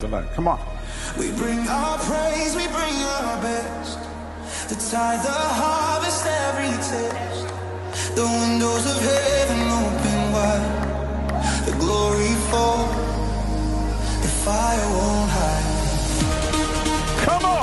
Tonight. Come on. We bring our praise, we bring our best. The tithe, the harvest, every test. The windows of heaven open wide. The glory fall, the fire won't hide. Come on.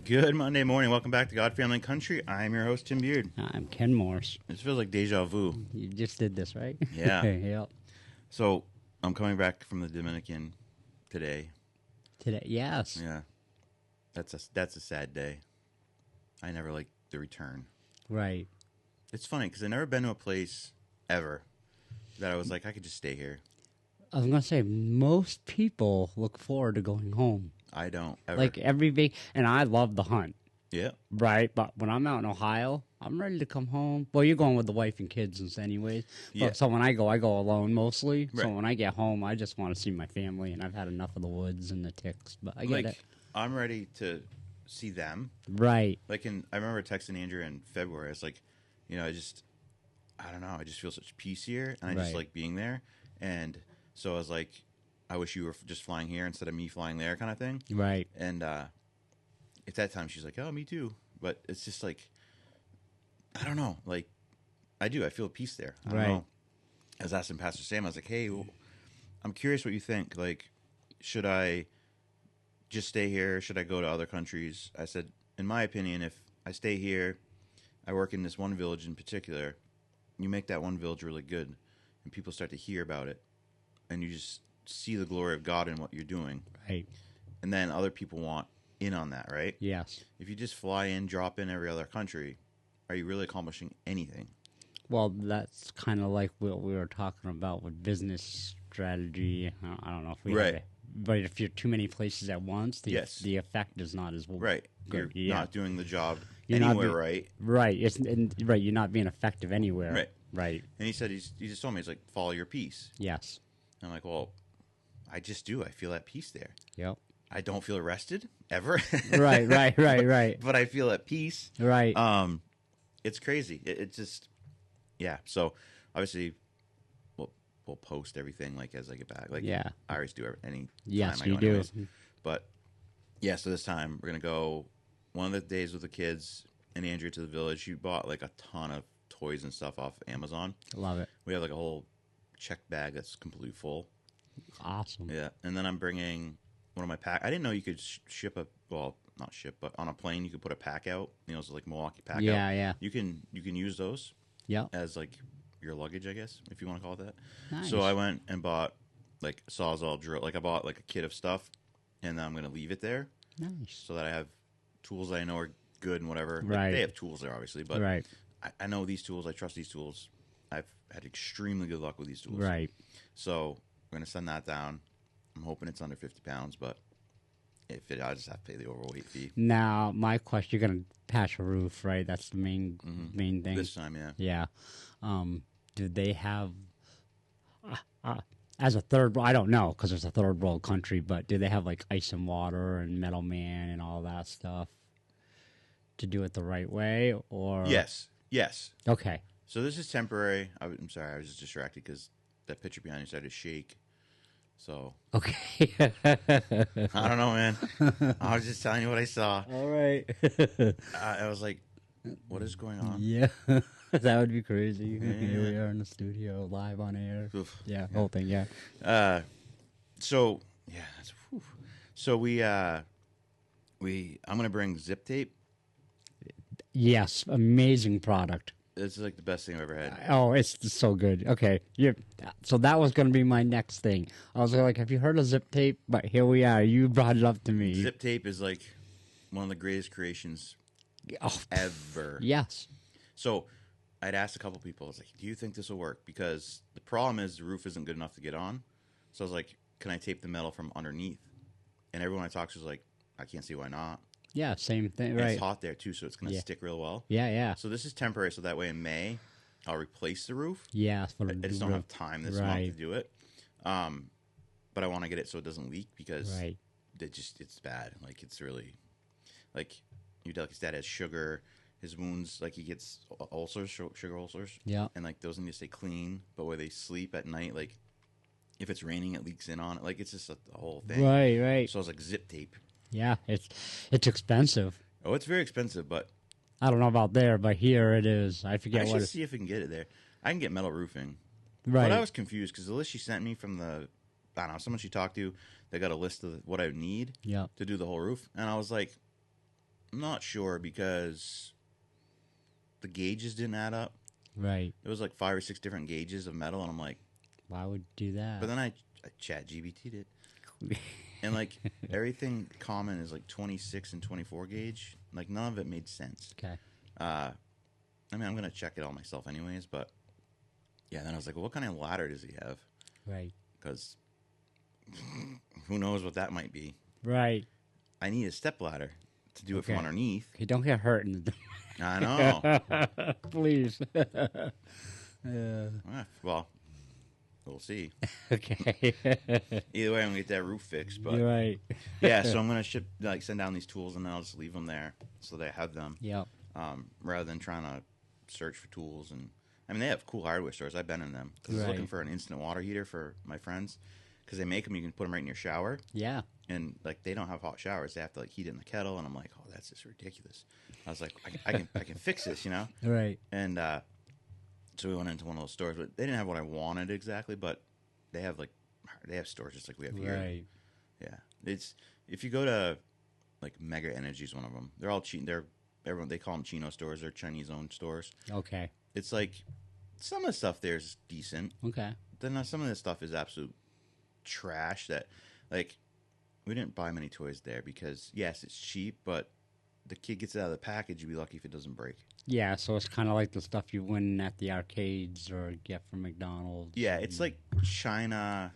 Good Monday morning. Welcome back to God, Family, and Country. I'm your host, Tim Beard. I'm Ken Morse. This feels like deja vu. You just did this, right? Yeah. Yep. So, I'm coming back from the Dominican today. Today, yes. Yeah. That's a sad day. I never like the return. Right. It's funny because I've never been to a place ever that I was like, I could just stay here. I was going to say, most people look forward to going home. I don't ever. Like every week, and I love the hunt. Yeah. Right, but when I'm out in Ohio, I'm ready to come home. Well, you're going with the wife and kids anyways. Yeah. So when I go alone mostly. Right. So when I get home, I just want to see my family, and I've had enough of the woods and the ticks. But I get it. I'm ready to see them. Right. I remember texting Andrew in February. I was like, I don't know. I just feel such peace here, and I just like being there. And so I was like, I wish you were just flying here instead of me flying there, kind of thing. Right. And at that time, she's like, "Oh, me too." But it's just like, I don't know. Like, I feel peace there. I don't know. I was asking Pastor Sam. I was like, "Hey, I'm curious what you think. Like, should I just stay here? Should I go to other countries?" I said, in my opinion, if I stay here, I work in this one village in particular. You make that one village really good, and people start to hear about it, and you just see the glory of God in what you're doing. Right. And then other people want in on that, right? Yes. If you just fly in, drop in every other country, are you really accomplishing anything? Well, that's kind of like what we were talking about with business strategy. I don't know if we have it. But if you're too many places at once, the effect is not as well. Right. Good. You're not doing the job You're anywhere, not right? Right. Right. You're not being effective anywhere. Right. Right. And he said, he just told me, he's like, follow your peace. Yes. And I'm like, well, I just do. I feel at peace there. Yep. I don't feel arrested ever. Right. But I feel at peace. Right. It's crazy. It's just, yeah. So obviously, we'll post everything like as I get back. Like, yeah. I always do any. Yes, time I you go do. anyways. But yeah, so this time we're gonna go one of the days with the kids and Andrea to the village. She bought like a ton of toys and stuff off Amazon. Love it. We have like a whole check bag that's completely full. Awesome. Yeah, and then I'm bringing one of my pack. I didn't know you could ship not ship, but on a plane you could put a pack out. It's like Milwaukee pack out. Yeah. You can use those. Yeah. As like your luggage, I guess, if you want to call it that. Nice. So I went and bought like Sawzall drill. Like I bought like a kit of stuff, and then I'm gonna leave it there. Nice. So that I have tools that I know are good and whatever. Right. Like, they have tools there, obviously, but Right. I know these tools. I trust these tools. I've had extremely good luck with these tools. Right. So we're going to send that down. I'm hoping it's under 50 pounds, but if it, I just have to pay the overweight fee. Now, my question, you're going to patch a roof, right? That's the main thing. This time, yeah. Yeah. Do they have, as a third, I don't know because it's a third world country, but do they have like ice and water and Metal Man and all that stuff to do it the right way? Or Yes. Okay. So this is temporary. I'm sorry, I was just distracted because that picture behind you started to shake. So Okay. I don't know, man. I was just telling you what I saw. All right. I was like, what is going on? Yeah. That would be crazy. Yeah. Here we are in the studio, live on air. Oof. Yeah, whole thing, yeah. So yeah, that's, whew. So I'm gonna bring zip tape. Yes, amazing product. It's like the best thing I've ever had. Oh, it's so good. Okay, so that was going to be my next thing. I was like, have you heard of zip tape? But here we are. You brought it up to me. Zip tape is like one of the greatest creations ever. Yes. So I'd asked a couple people, I was like, do you think this will work? Because the problem is the roof isn't good enough to get on. So I was like, can I tape the metal from underneath? And everyone I talked to was like, I can't see why not. Yeah, same thing, And right? it's hot there too, so it's going to stick real well. Yeah. So this is temporary, so that way in May, I'll replace the roof. Yeah. I just don't have time this month to do it. But I want to get it so it doesn't leak because it's bad. Like, it's really, like, your delicate dad has sugar. His wounds, like, he gets ulcers, sugar ulcers. Yeah. And, like, those need to stay clean. But where they sleep at night, like, if it's raining, it leaks in on it. Like, it's just a whole thing. Right. So I was like, zip tape. Yeah, it's expensive. Oh, it's very expensive, but I don't know about there, but here it is. I forget I what should see if we can get it there. I can get metal roofing. Right. But I was confused because the list she sent me from I don't know, someone she talked to, they got a list of what I would need to do the whole roof. And I was like, I'm not sure because the gauges didn't add up. Right. It was like 5 or 6 different gauges of metal, and I'm like, why would you do that? But then I chat GBT'd it. And, like, everything common is, like, 26 and 24 gauge. Like, none of it made sense. Okay. I mean, I'm going to check it all myself anyways, but, yeah, then I was like, well, what kind of ladder does he have? Right. Because who knows what that might be. Right. I need a step ladder to do it from underneath. Okay, don't get hurt. I know. Please. Well, we'll see. Okay. Either way, I'm gonna get that roof fixed. But you're right. Yeah, so I'm gonna send down these tools, and then I'll just leave them there so they have them. Yep. Rather than trying to search for tools, and I mean they have cool hardware stores. I've been in them. I was looking for an instant water heater for my friends because they make them. You can put them right in your shower. Yeah. And like they don't have hot showers; they have to like heat it in the kettle. And I'm like, oh, that's just ridiculous. I was like, I can fix this, you know? Right. And so we went into one of those stores, but they didn't have what I wanted exactly. But they have stores just like we have here. Right. Yeah, it's if you go to like Mega Energy is one of them. They're all cheap. Everyone they call them Chino stores. They're Chinese-owned stores. Okay. It's like some of the stuff there is decent. Okay. Then some of this stuff is absolute trash. That like we didn't buy many toys there because yes, it's cheap, but the kid gets it out of the package. You'd be lucky if it doesn't break. Yeah, so it's kind of like the stuff you win at the arcades or get from McDonald's. Yeah, it's like China.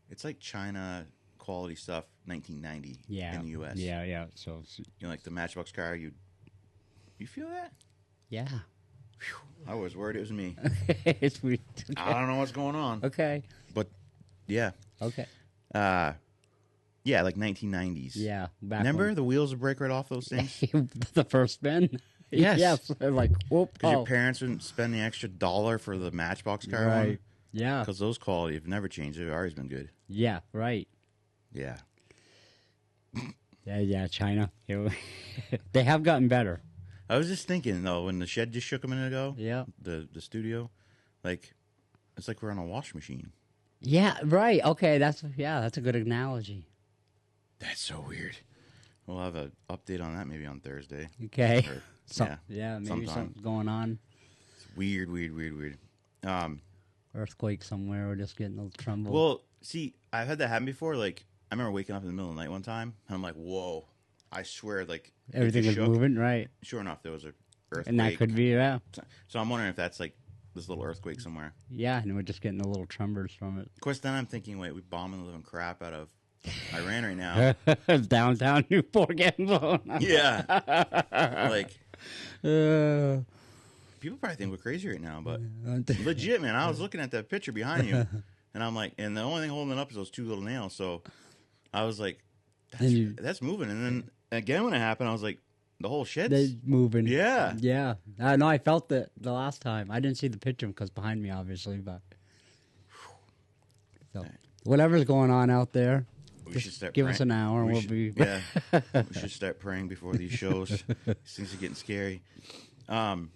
It's like China quality stuff, 1990 in the U.S. Yeah. So you know, like the Matchbox car. You feel that? Yeah. Whew, I was worried it was me. It's weird. Okay. I don't know what's going on. Okay. But yeah. Okay. Yeah, like 1990s. Yeah. Remember the wheels would break right off those things? The first spin? Yes. Yes. Like, whoop. Because your parents wouldn't spend the extra $1 for the Matchbox car. Right. Yeah. Because those quality have never changed. They've always been good. Yeah, right. Yeah. Yeah, China. They have gotten better. I was just thinking, though, when the shed just shook a minute ago. Yeah. The studio. Like, it's like we're on a wash machine. Yeah, right. Okay, that's a good analogy. That's so weird. We'll have an update on that maybe on Thursday. Okay. Or, maybe sometime. something's going on. It's weird. Earthquake somewhere. We're just getting a little tremble. Well, see, I've had that happen before. Like, I remember waking up in the middle of the night one time, and I'm like, whoa, I swear, like everything was moving, right? Sure enough, there was a earthquake, and that could be So I'm wondering if that's like this little earthquake somewhere. Yeah, and we're just getting the little tremors from it. Of course, then I'm thinking, wait, we bombing the living crap out of Iran right now. Downtown Newport getting blown. Yeah, like people probably think we're crazy right now, but legit, man. I was looking at that picture behind you, and I'm like, and the only thing holding it up is those two little nails. So I was like, that's moving. And then again, when it happened, I was like, the whole shit's moving. Yeah. Yeah. No, I felt it the last time. I didn't see the picture because behind me, obviously, but so whatever's going on out there, we should start give praying. us an hour and we'll be. Yeah. We should start praying before these shows. These things are getting scary. I'll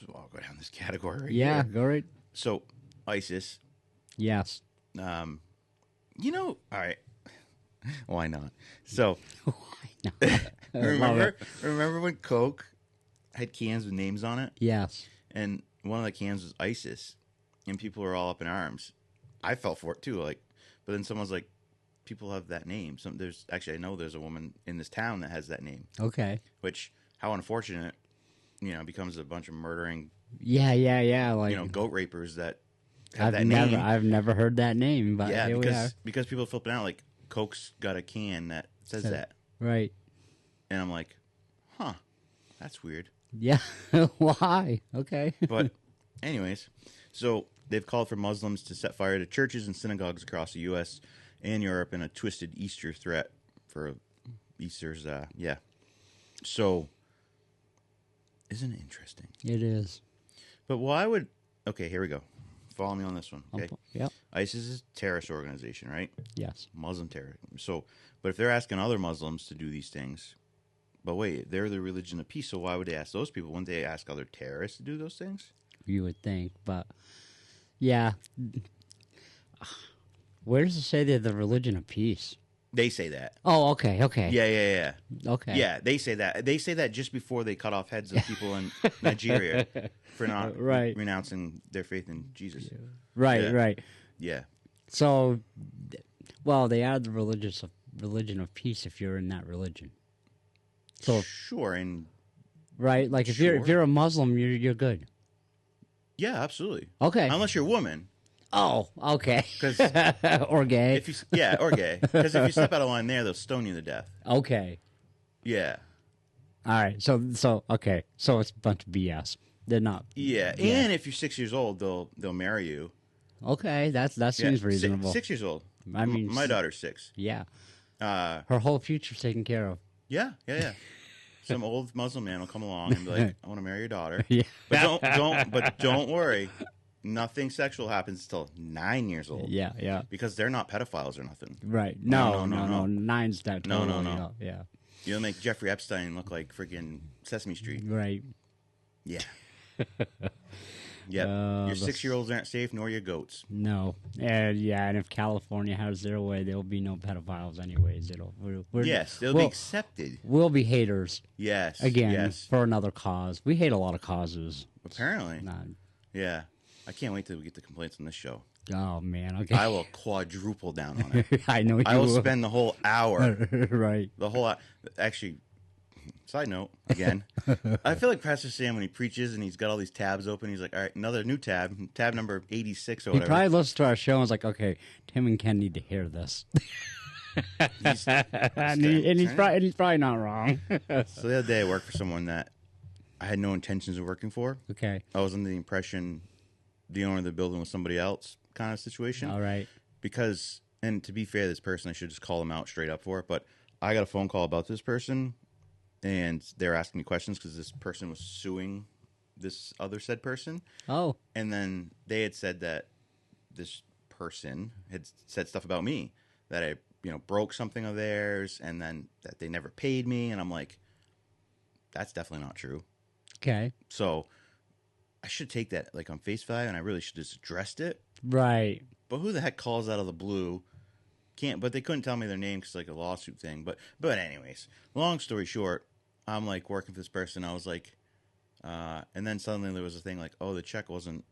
go down this category right here. Go right. So, ISIS. Yes. All right. Why not? So, remember when Coke had cans with names on it? Yes. And one of the cans was ISIS, and people were all up in arms. I fell for it too. But then someone's like, people have that name. I know there's a woman in this town that has that name. Okay. Which, how unfortunate, becomes a bunch of murdering. Yeah. Like goat rapers that have that name. I've never heard that name, but yeah, because people are flipping out. Like Coke's got a can that says that. Right. And I'm like, huh, that's weird. Yeah. Why? Okay. But anyways, so they've called for Muslims to set fire to churches and synagogues across the U.S. and Europe in a twisted Easter threat for Easter's, So, isn't it interesting? It is. But why would... Okay, here we go. Follow me on this one, okay? Yep. ISIS is a terrorist organization, right? Yes. Muslim terror. So, but if they're asking other Muslims to do these things... But wait, they're the religion of peace, so why would they ask those people? Wouldn't they ask other terrorists to do those things? You would think, but yeah. Where does it say they're the religion of peace? They say that. Oh, okay. Yeah. Okay. Yeah, they say that. They say that just before they cut off heads of people in Nigeria for not renouncing their faith in Jesus. Right. Yeah. So, well, they are the religion of peace if you're in that religion. So sure, and right, like if you're a Muslim, you're good. Yeah, absolutely. Okay, unless you're a woman. Oh, okay. Or gay. Or gay. Because if you step out of line there, they'll stone you to death. Okay. Yeah. All right. So okay. So it's a bunch of BS. They're not. Yeah, and if you're 6 years old, they'll marry you. Okay, that seems reasonable. 6 years old. I mean, my daughter's 6. Yeah. Her whole future's taken care of. Yeah. Some old Muslim man will come along and be like, "I want to marry your daughter." Yeah. But don't worry, nothing sexual happens until 9 years old. Yeah. Because they're not pedophiles or nothing. Right? No. Nine's that. Totally, no. Yeah. You'll make Jeffrey Epstein look like freaking Sesame Street. Right. Yeah. Yeah. Your 6-year-olds aren't safe, nor your goats. No. And if California has their way, there'll be no pedophiles anyways. They'll be accepted. We'll be haters. Yes. Again, for another cause. We hate a lot of causes. Apparently. Yeah. I can't wait till we get the complaints on this show. Oh, man. Okay. I will quadruple down on it. I know you will. I will spend the whole hour. Right. The whole hour. Actually, side note, again, I feel like Pastor Sam, when he preaches and he's got all these tabs open, he's like, all right, another new tab number 86 or whatever. He probably listens to our show and was like, okay, Tim and Ken need to hear this. He's probably not wrong. So the other day I worked for someone that I had no intentions of working for. Okay. I was under the impression the owner of the building was somebody else kind of situation. All right. Because, and to be fair to this person, I should just call them out straight up for it, but I got a phone call about this person, and they're asking me questions because this person was suing this other said person. Oh. And then they had said that this person had said stuff about me, that I, broke something of theirs, and then that they never paid me, and I'm like, that's definitely not true. Okay. So I should take that like on face value, and I really should just addressed it. Right. But who the heck calls out of the blue? But they couldn't tell me their name because like a lawsuit thing. But anyways, long story short, I'm like working for this person. I was like, and then suddenly there was a thing like, oh, the check wasn't.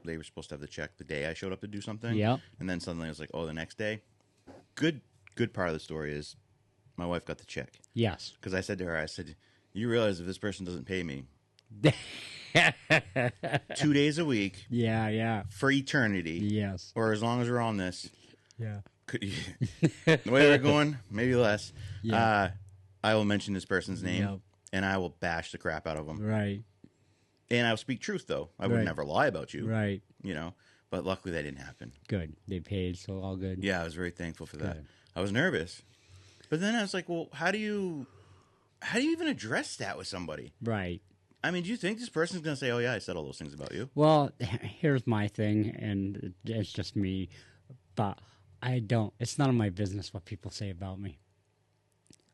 They were supposed to have the check the day I showed up to do something. Yeah. And then suddenly it was like, oh, the next day. Good part of the story is my wife got the check. Yes. Because I said to her, I said, you realize if this person doesn't pay me 2 days a week. Yeah. For eternity. Yes. Or as long as we're on this. Yeah. The way we're going, maybe less. Yeah. I will mention this person's name. Yep. And I will bash the crap out of them. Right. And I'll speak truth, though. I would never lie about you. Right. You know. But luckily that didn't happen. Good. They paid, so all good. Yeah, I was very thankful for that. Good. I was nervous. But then I was like, well, how do you even address that with somebody? Right. I mean, do you think this person's going to say, oh, yeah, I said all those things about you? Well, here's my thing, and it's just me, but I don't. It's none of my business what people say about me.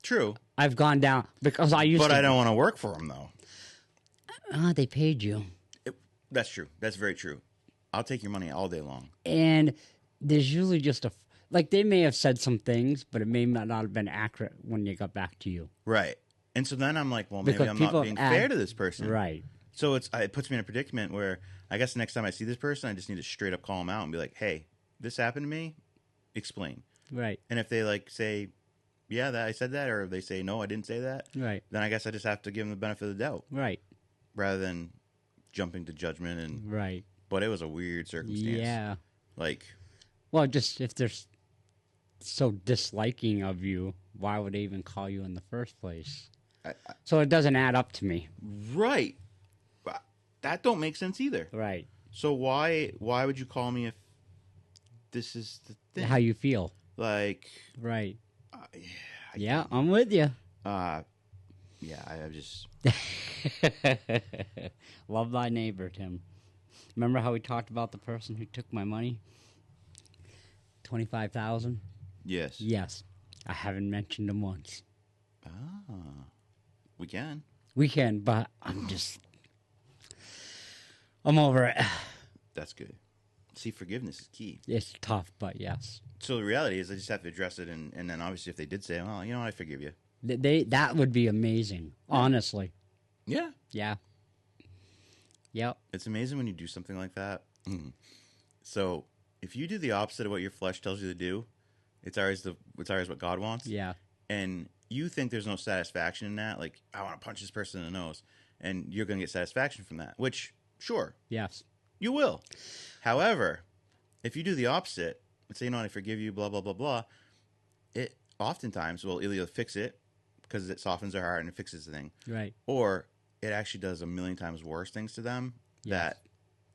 True. I've gone down because I used to. But I don't want to work for them, though. They paid you. That's true. That's very true. I'll take your money all day long. And there's usually just like they may have said some things, but it may not have been accurate when they got back to you. Right. And so then I'm like, well, maybe I'm not being fair to this person. Right. So it puts me in a predicament where I guess the next time I see this person, I just need to straight up call them out and be like, hey, this happened to me. Explain. Right. And if they like say, yeah, I said that, or they say, no, I didn't say that. Right. Then I guess I just have to give them the benefit of the doubt. Right. Rather than jumping to judgment. And right. But it was a weird circumstance. Yeah. Like. Well, just if they're so disliking of you, why would they even call you in the first place? So it doesn't add up to me. Right. That don't make sense either. Right. So why would you call me if this is the thing? How you feel. Like. Right. Yeah, I'm with you. Yeah, I just. Love thy neighbor, Tim. Remember how we talked about the person who took my money? 25,000? Yes. Yes. I haven't mentioned him once. Ah. We can. We can, but I'm over it. That's good. See, forgiveness is key. It's tough, but yes. So the reality is I just have to address it, and then obviously if they did say, oh, you know what, I forgive you. That would be amazing, honestly. Yeah. Yeah. Yep. It's amazing when you do something like that. So if you do the opposite of what your flesh tells you to do, it's always what God wants. Yeah. And you think there's no satisfaction in that, like, I want to punch this person in the nose, and you're going to get satisfaction from that, which, sure. Yes. You will. However, if you do the opposite, and say, you know, I forgive you, blah, blah, blah, blah, it oftentimes will either fix it, because it softens their heart and it fixes the thing. Right. Or it actually does a million times worse things to them that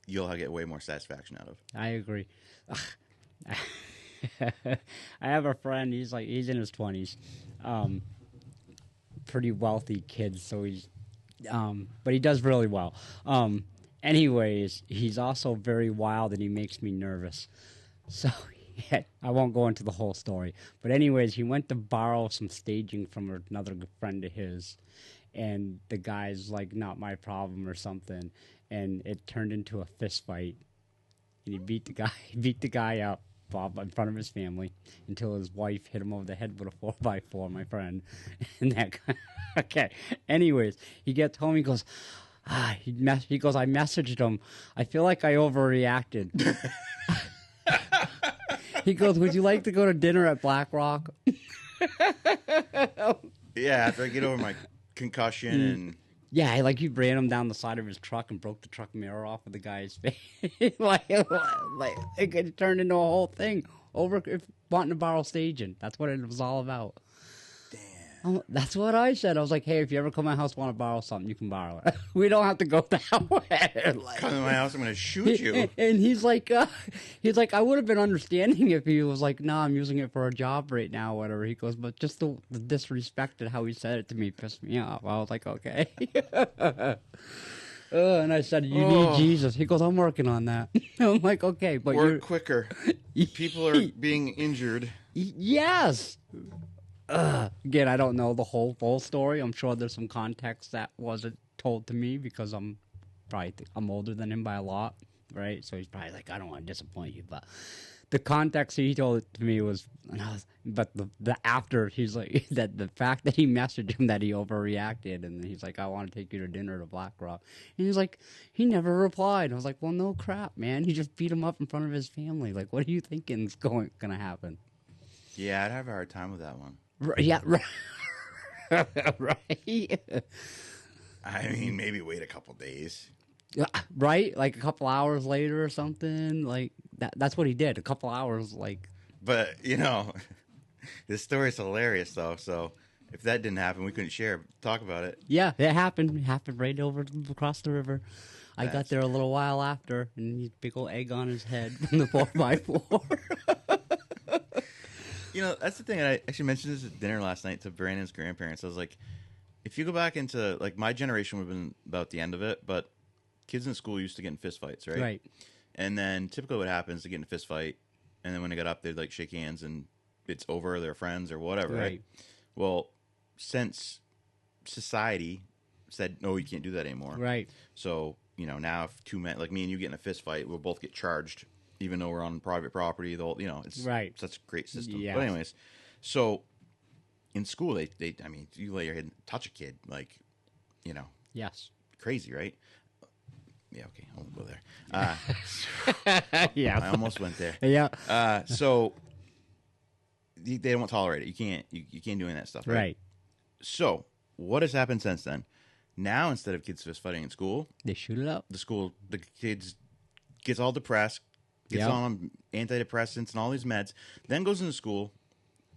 you'll get way more satisfaction out of. I agree. I have a friend, he's in his 20s. Pretty wealthy kid, so he's but he does really well. Anyways, he's also very wild and he makes me nervous. So I won't go into the whole story. But anyways, he went to borrow some staging from another good friend of his, and the guy's like, not my problem or something, and it turned into a fist fight. And he beat the guy up in front of his family until his wife hit him over the head with a 4x4, my friend. And that guy, okay. Anyways, he gets home, he goes, I messaged him. I feel like I overreacted. He goes, would you like to go to dinner at Black Rock? Yeah, after I get over my concussion and... Yeah, like he ran him down the side of his truck and broke the truck mirror off with the guy's face. like it turned into a whole thing over wanting to borrow staging. That's what it was all about. Damn. That's what I said. I was like, hey, if you ever come to my house want to borrow something, you can borrow it. We don't have to go that way. Come to my house, I'm going to shoot you. And he's like, I would have been understanding if he was like, no, I'm using it for a job right now, whatever. He goes, but just the disrespect and how he said it to me pissed me off. I was like, okay. And I said, you need Jesus. He goes, I'm working on that. I'm like, okay, but work quicker. People are being injured. Yes. Again, I don't know the whole full story. I'm sure there's some context that wasn't told to me because I'm older than him by a lot, right? So he's probably like, I don't want to disappoint you, but the context he told it to me was, but the after he's like that the fact that he messaged him that he overreacted, and he's like, I want to take you to dinner to Black Rock, and he's like, he never replied. I was like, well, no crap, man. He just beat him up in front of his family. Like, what are you thinking is gonna happen? Yeah, I'd have a hard time with that one. Yeah, right. I mean, maybe wait a couple days. Yeah, right? Like a couple hours later or something. Like that's what he did. A couple hours, like. But, this story's hilarious, though. So if that didn't happen, we couldn't talk about it. Yeah, it happened. It happened right over across the river. I got That's- there a little while after, and he big old egg on his head from the 4x4. That's the thing. I actually mentioned this at dinner last night to Brandon's grandparents. I was like, if you go back into, like, my generation would have been about the end of it, but kids in school used to get in fist fights, right? Right. And then typically what happens, they get in a fist fight, and then when they get up, they'd, like, shake hands, and it's over, they're friends or whatever, right? Well, since society said, no, you can't do that anymore. Right. So, now if two men, like me and you get in a fist fight, we'll both get charged, even though we're on private property. It's Right. such a great system. Yeah. But anyways, so in school, they I mean, you lay your head and touch a kid, like, Yes. crazy, right? Yeah, okay, I won't go there. Yeah. I almost went there. Yeah. So they won't tolerate it. You can't do any of that stuff, right? Right. So what has happened since then? Now, instead of kids fist fighting in school, They shoot it up. the kids gets all depressed, gets Yep. on antidepressants and all these meds, then goes into school,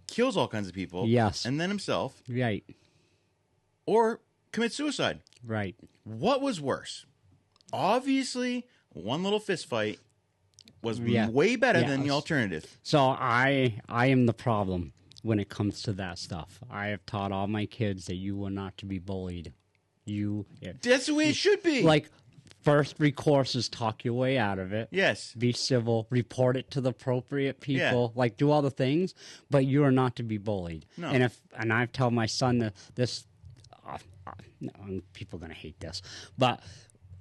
kills all kinds of people, Yes. and then himself, Right. or commits suicide. Right. What was worse? Obviously, one little fist fight was Yeah. way better than the Yes. alternative. So I am the problem when it comes to that stuff. I have taught all my kids that you are not to be bullied. That's the way it should be. Like, first recourse is talk your way out of it. yes, Be civil, report it to the appropriate people, like do all the things, but you are not to be bullied. No. And I tell my son that this, no, people are gonna hate this, but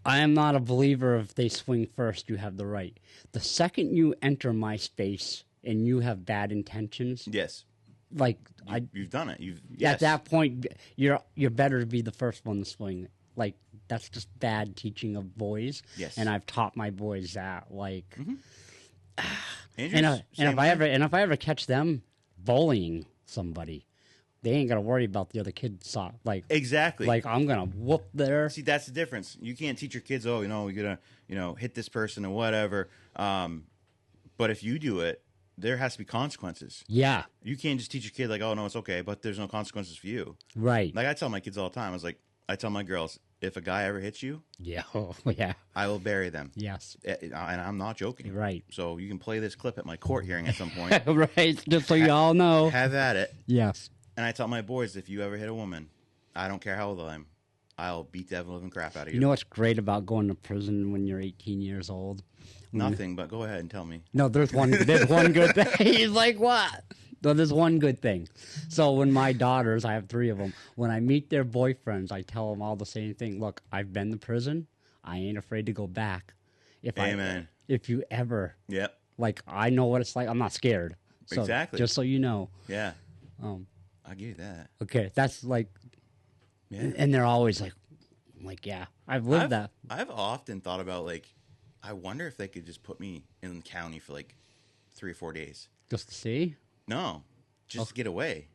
I am not a believer if they swing first, you have the right. The second you enter my space and you have bad intentions, yes, like you've done it. at that point you're better to be the first one to swing. Like, that's just bad teaching of boys. Yes. And I've taught my boys that. Like, Andrew's and same if way. I ever catch them bullying somebody, they ain't gonna worry about the other kids. Like, Exactly. like I'm gonna whoop their. See, that's the difference. You can't teach your kids, you're gonna, hit this person or whatever. But if you do it, there has to be consequences. Yeah. You can't just teach your kid like, oh no, it's okay, but there's no consequences for you. Right. Like I tell my kids all the time, I tell my girls, if a guy ever hits you, Yeah. Oh, yeah. I will bury them. Yes. And I'm not joking. Right. So you can play this clip at my court hearing at some point. Right. Just so you all know. Have at it. Yes. And I tell my boys, if you ever hit a woman, I don't care how old I am, I'll beat the ever living crap out of you. You know what's great about going to prison when you're 18 years old? Nothing, but go ahead and tell me. No, there's one good thing. He's like, what? No, there's one good thing. So when my daughters, I have 3 of them, when I meet their boyfriends, I tell them all the same thing. Look, I've been to prison. I ain't afraid to go back. Amen. If you ever, Yep. like, I know what it's like. I'm not scared. So, Exactly. Just so you know. Yeah. Um, I'll give you that. okay, that's like, Yeah. and they're always like, I'm like, yeah, I've lived that. I've often thought about, like, I wonder if they could just put me in the county for like 3 or 4 days. Just to see. No, just to get away.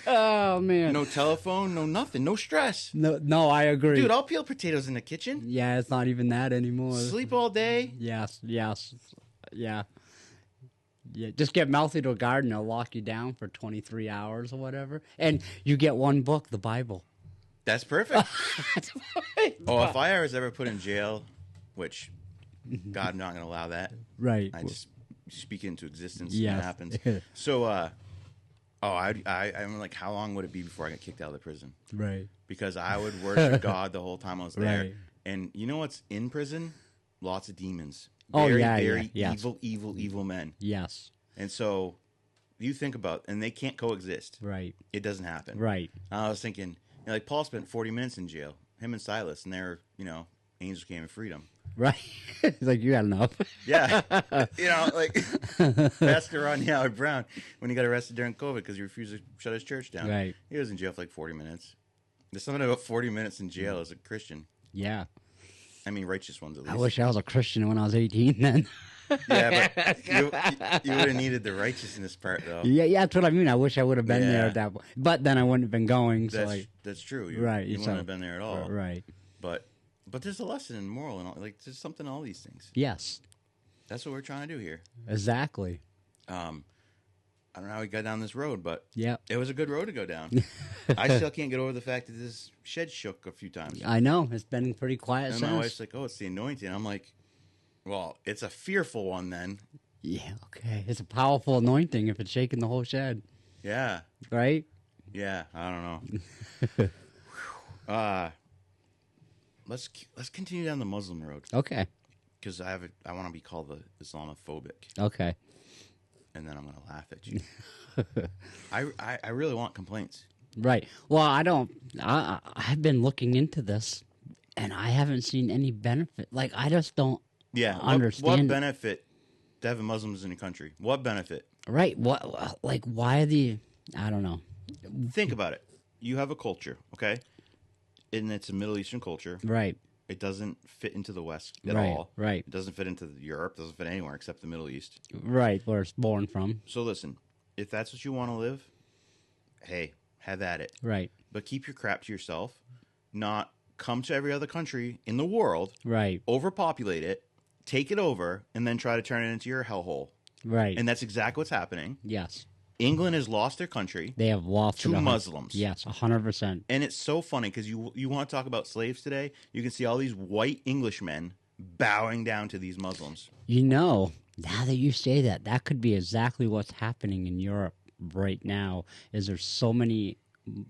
Oh, man. No telephone, no nothing, no stress. No, I agree. Dude, I'll peel potatoes in the kitchen, Yeah, it's not even that anymore. sleep all day. Yes, yeah. Just get Mouthy to a garden. They'll lock you down for 23 hours or whatever, and you get one book, the Bible. That's perfect. Oh, if I was ever put in jail, which God not going to allow that, Right. I just speak into existence Yes. and it happens. So, I'm like, how long would it be before I got kicked out of the prison? Right. Because I would worship God the whole time I was there. Right. And you know what's in prison? Lots of demons. Oh, Very, yeah, very yeah, yes. evil men. Yes. And so you think about, and they can't coexist. Right. It doesn't happen. Right. I was thinking, like Paul spent 40 minutes in jail, him and Silas, and they're, angels came in freedom. Right. He's like, you got enough. Yeah. Like Pastor Ron Howard Brown, when he got arrested during COVID because he refused to shut his church down. Right. He was in jail for like 40 minutes. There's something about 40 minutes in jail as a Christian. Yeah. I mean, righteous ones at least. I wish I was a Christian when I was 18 then. Yeah, but you would have needed the righteousness part, though. Yeah, that's what I mean. I wish I would have been there Yeah. at that point. But then I wouldn't have been going. So That's true. Right, You so- wouldn't have been there at all. Right. But there's a lesson in moral and all, like there's something in all these things. Yes, That's what we're trying to do here. exactly. I don't know how we got down this road, but Yeah. it was a good road to go down. I still can't get over the fact that this shed shook a few times. I know. It's been pretty quiet And since. my wife's like, "Oh, it's the anointing." I'm like, "Well, it's a fearful one then." Yeah, okay. It's a powerful anointing if it's shaking the whole shed, Yeah, right? yeah. I don't know. Let's continue down the Muslim road Okay. because I want to be called the Islamophobic, Okay. and then I'm gonna laugh at you. I really want complaints. Right. Well, I've been looking into this, and I haven't seen any benefit. Like, I just don't Yeah, understand. what benefit to having Muslims in the country? What benefit? Right. What? Like, why are the? I don't know. Think about it. You have a culture, okay, and it's a Middle Eastern culture. Right. It doesn't fit into the West at Right, all. right. It doesn't fit into Europe. Doesn't fit anywhere except the Middle East. Right. Where it's born from. So listen, if that's what you want to live, hey, have at it. Right. But keep your crap to yourself. Not come to every other country in the world, Right. overpopulate it, take it over, and then try to turn it into your hellhole. Right. And that's exactly what's happening. Yes. England has lost their country They have lost to it Muslims. Yes, 100%. And it's so funny because you want to talk about slaves today, you can see all these white Englishmen bowing down to these Muslims. You know, now that you say that, that could be exactly what's happening in Europe right now. Is there's so many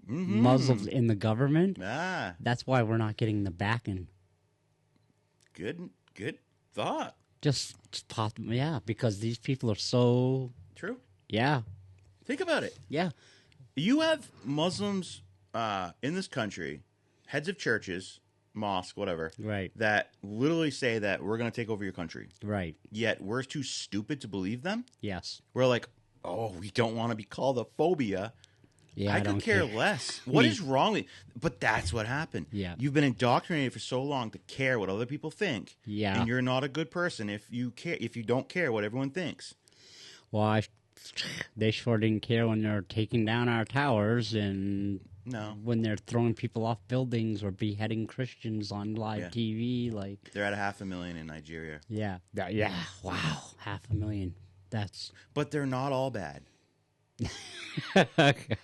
Muslims in the government? Ah, That's why we're not getting the backing. good thought. Just pop, yeah, because these people are so, True. yeah, Think about it. yeah, You have Muslims in this country, heads of churches, mosque, whatever, right, that literally say that we're going to take over your country. right, Yet we're too stupid to believe them. yes, We're like, oh, we don't want to be called a phobia. yeah. I don't could care less. What is wrong with? But that's what happened. Yeah. You've been indoctrinated for so long to care what other people think. Yeah. And you're not a good person if you care. If you don't care what everyone thinks. Well, they sure didn't care when they're taking down our towers and No, when they're throwing people off buildings or beheading Christians on live Yeah. TV. Like, they're at 500,000 in Nigeria, yeah, yeah, wow, 500,000. That's but they're not all bad.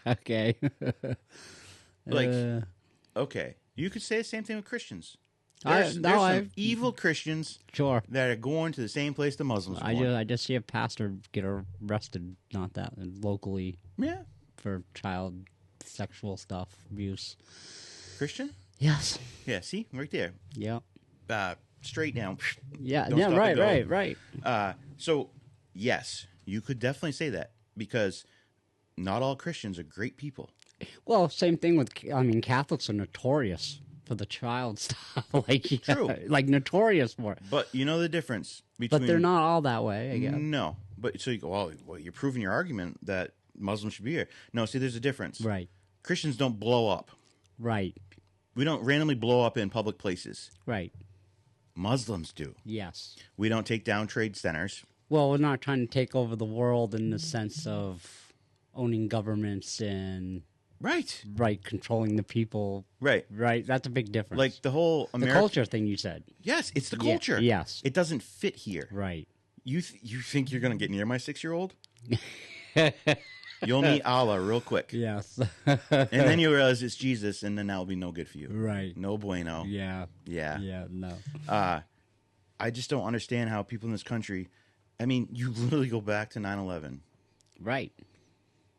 okay. Like, Uh, okay, you could say the same thing with Christians. I- There's, no, there's I- some evil Christians sure. that are going to the same place the Muslims are going. I just see a pastor get arrested, not that locally, Yeah, for child sexual stuff, abuse. Christian. Yes. Yeah, see right there, Yeah. straight down. Yeah. Don't yeah. stop Right. and go. Right. Right. So, yes, you could definitely say that because not all Christians are great people. Well, same thing with. I mean, Catholics are notorious for the child stuff. Like, yeah, True. like notorious for it. But you know the difference between. But they're not all that way. I guess. No, but so you go. Well, you're proving your argument that Muslims should be here. No, see, there's a difference. Right. Christians don't blow up. Right. We don't randomly blow up in public places. Right. Muslims do. Yes. We don't take down trade centers. Well, we're not trying to take over the world in the sense of owning governments and Right. controlling the people. Right. Right. That's a big difference. Like the whole the American. culture thing you said. Yes, it's the Yeah, culture. yes. It doesn't fit here. Right. You think you're going to get near my 6-year-old? You'll meet Allah real quick. Yes. And then you realize it's Jesus, and then that'll be no good for you. Right. No bueno. Yeah. Yeah. Yeah. No. I just don't understand how people in this country. I mean, you literally go back to 9/11. Right.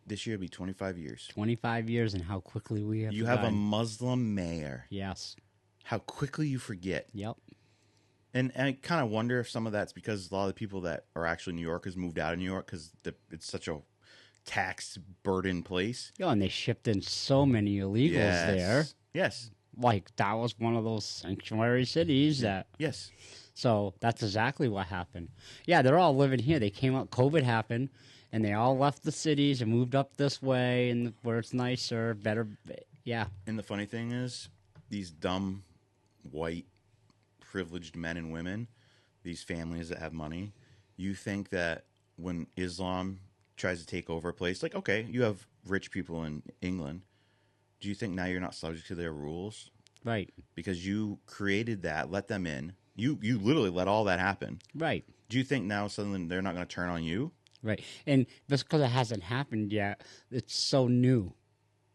This year will be 25 years. 25 years and how quickly we have. You have a forgotten. Muslim mayor. Yes. How quickly you forget. Yep. And I kind of wonder if some of that's because a lot of the people that are actually New Yorkers moved out of New York because it's such a tax burden place. Yeah, and they shipped in so many illegals there. Yes. Like, that was one of those sanctuary cities that. Yes. So that's exactly what happened. Yeah, they're all living here. They came up, COVID happened, and they all left the cities and moved up this way and where it's nicer, better. Yeah. And the funny thing is, these dumb white privileged men and women, these families that have money, you think that when Islam tries to take over a place, like, okay, you have rich people in England. Do you think now you're not subject to their rules? Right. Because you created that, let them in. You literally let all that happen. Right. Do you think now suddenly they're not going to turn on you? Right. And just because it hasn't happened yet, it's so new.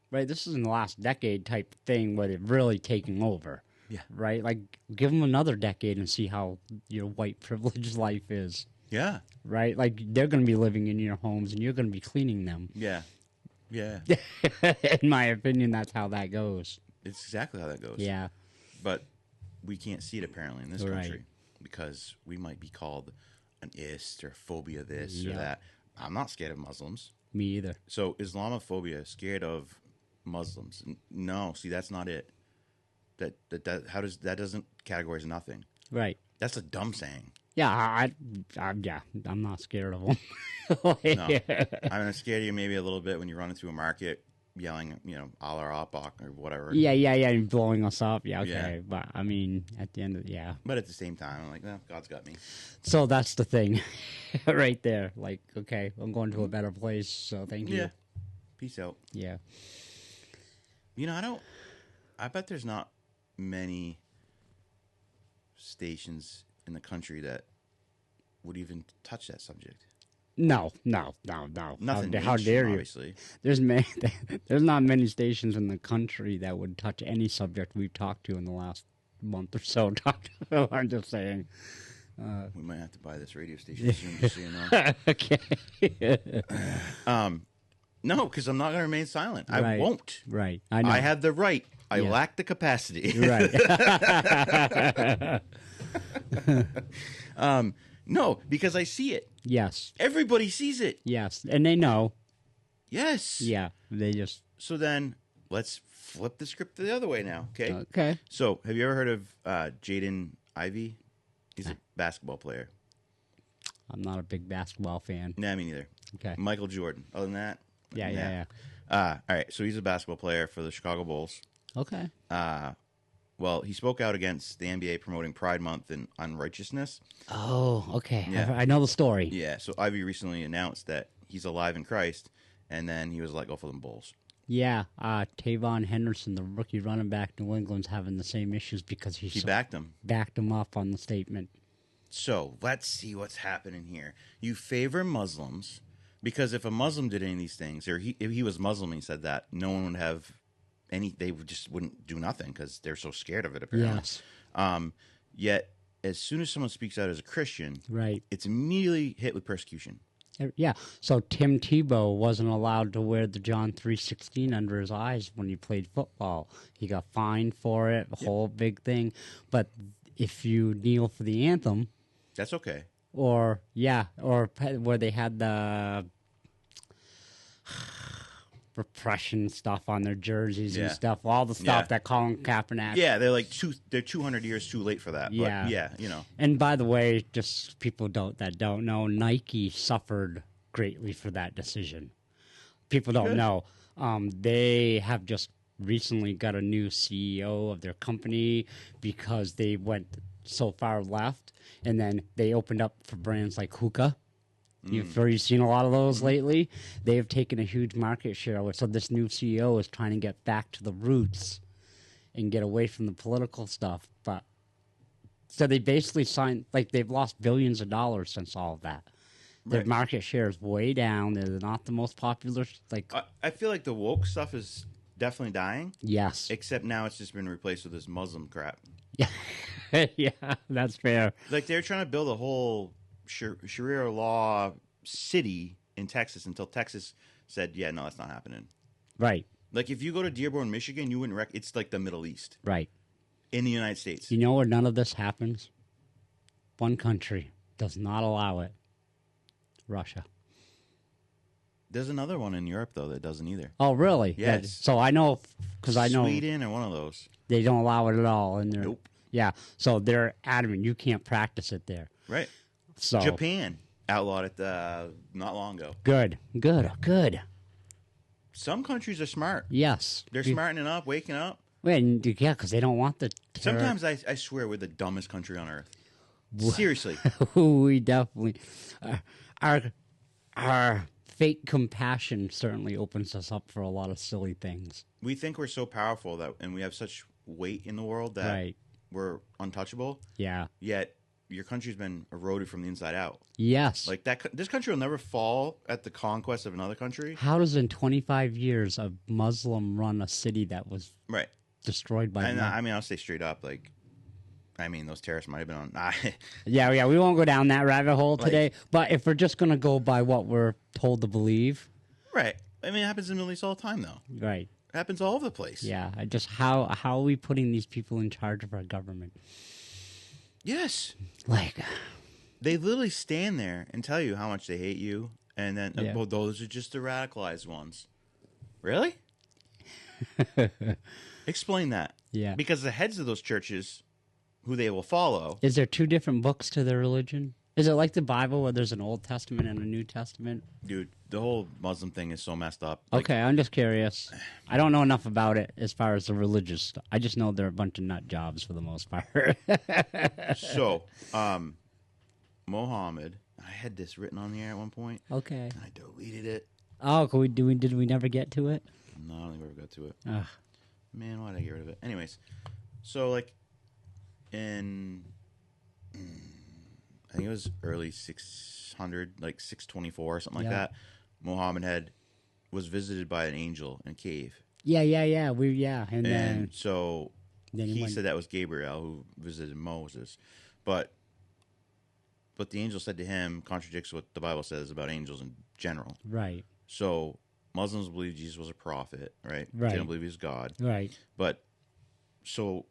Right? This is in the last decade type thing where they're really taking over. Yeah. Right? Like, give them another decade and see how your white privileged life is. Yeah. Right? Like, they're going to be living in your homes and you're going to be cleaning them. Yeah. Yeah. In my opinion, that's how that goes. It's exactly how that goes. Yeah. But we can't see it apparently in this Right. country because we might be called an ist or phobia this or Yeah. that. I'm not scared of Muslims. Me either. So Islamophobia, scared of Muslims. No, see, that's not it. That doesn't categorize nothing. Right. That's a dumb saying. Yeah, I'm not scared of them. No, I'm scared of you maybe a little bit when you're running through a market yelling, Allah Akbar or whatever. Yeah, and blowing us up. Yeah, okay. Yeah. But, I mean, at the end of yeah. But at the same time, I'm like, God's got me. So that's the thing right there. Like, okay, I'm going to a better place, so thank you. Yeah. Peace out. Yeah. I bet there's not many stations in the country that would even touch that subject. No. Nothing. How dare you? Obviously. There's not many stations in the country that would touch any subject we've talked to in the last month or so. I'm just saying. We might have to buy this radio station soon, just so you know. Okay. No, because I'm not going to remain silent. I Right. won't. Right. I know. I have the right. I Yeah. lack the capacity. Right. No, because I see it. Yes. Everybody sees it. Yes. And they know. Yes. Yeah. They just. So then let's flip the script the other way now. Okay. Okay. So have you ever heard of Jaden Ivey? He's a basketball player. I'm not a big basketball fan. Nah, me neither. Okay. Michael Jordan. Other than that, Yeah. all right. So he's a basketball player for the Chicago Bulls. Okay. Well, he spoke out against the NBA promoting Pride Month and unrighteousness. Oh, okay. Yeah. I know the story. Yeah. So Ivey recently announced that he's alive in Christ, and then he was let go for the Bulls. Yeah. Tavon Henderson, the rookie running back, New England's having the same issues because He backed him. backed him up on the statement. So let's see what's happening here. You favor Muslims because if a Muslim did any of these things, or if he was Muslim and he said that, no one would have any. They just wouldn't do nothing because they're so scared of it. Apparently, Yes. Yet, as soon as someone speaks out as a Christian, Right. it's immediately hit with persecution. Yeah. So Tim Tebow wasn't allowed to wear the John 3:16 under his eyes when he played football. He got fined for it, a whole big thing. But if you kneel for the anthem, That's okay. or where they had the repression stuff on their jerseys Yeah. and stuff, all the stuff Yeah. that Colin Kaepernick. Yeah, they're 200 years too late for that. Yeah. But yeah, And by the way, just people that don't know, Nike suffered greatly for that decision. People don't Good. know. They have just recently got a new CEO of their company because they went so far left, and then they opened up for brands like Hookah. You've seen a lot of those lately. They have taken a huge market share. So this new CEO is trying to get back to the roots and get away from the political stuff. But so they basically signed, like, they've lost billions of dollars since all of that. Their Right. market share is way down. They're not the most popular. Like, I feel like the woke stuff is definitely dying, yes, except now it's just been replaced with this Muslim crap. yeah, that's fair. Like they're trying to build a whole Sharia law city in Texas until Texas said, "Yeah, no, that's not happening." Right, Like if you go to Dearborn, Michigan, you wouldn't it's like the Middle East right. in the United States. You know where none of this happens? One country does not allow it. Russia. There's another one in Europe though that doesn't either. Oh, really? Yes. So I know, because I know Sweden or one of those. they don't allow it at all. And Nope. Yeah, so they're adamant you can't practice it there. Right. So Japan outlawed it not long ago. good. Some countries are smart. Yes. They're smartening up, waking up. Well, yeah, because they don't want the terror. Sometimes I swear we're the dumbest country on earth. Seriously. We definitely our fake compassion certainly opens us up for a lot of silly things. We think we're so powerful that, and we have such weight in the world that Right. we're untouchable. Yeah. Yet your country's been eroded from the inside out. Yes. Like that, this country will never fall at the conquest of another country. How does in 25 years a Muslim run a city that was Right. destroyed by? And I mean, I'll say straight up, like, I mean, those terrorists might have been on. Yeah. We won't go down that rabbit hole today. But if we're just gonna go by what we're told to believe, Right. I mean, it happens in the Middle East all the time, though. right? It happens all over the place. Yeah. How are we putting these people in charge of our government? Yes. Like, They literally stand there and tell you how much they hate you, and then Yeah. well, those are just the radicalized ones. Really? Explain that. yeah. Because the heads of those churches, who they will follow, Is there two different books to their religion? Is it like the Bible where there's an Old Testament and a New Testament? dude, the whole Muslim thing is so messed up. Like, Okay, I'm just curious. I don't know enough about it as far as the religious stuff. I just know they're a bunch of nut jobs for the most part. So, Mohammed, I had this written on the air at one point, Okay. and I deleted it. Oh, did we never get to it? No, I don't think we ever got to it. Ugh. Man, why did I get rid of it? Anyways, so like in I think it was early 600, like 624 or something like Yeah. that. Muhammad was visited by an angel in a cave, Yeah. And and then so he went- said that was Gabriel who visited Moses, but what the angel said to him contradicts what the Bible says about angels in general. right. So Muslims believe Jesus was a prophet, right? Right. They don't believe he was God. Right. But so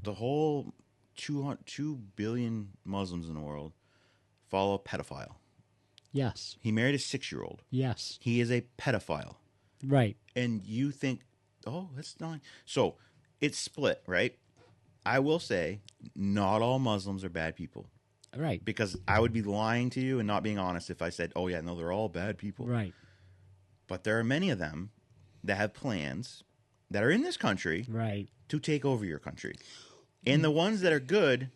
the whole 2 billion Muslims in the world follow a pedophile. Yes. He married a 6-year-old. Yes. He is a pedophile. Right. And you think, oh, that's not. So it's split, right? I will say, not all Muslims are bad people. Right. Because I would be lying to you and not being honest if I said, oh, yeah, no, they're all bad people. Right. But there are many of them that have plans that are in this country Right. to take over your country. And the ones that are good,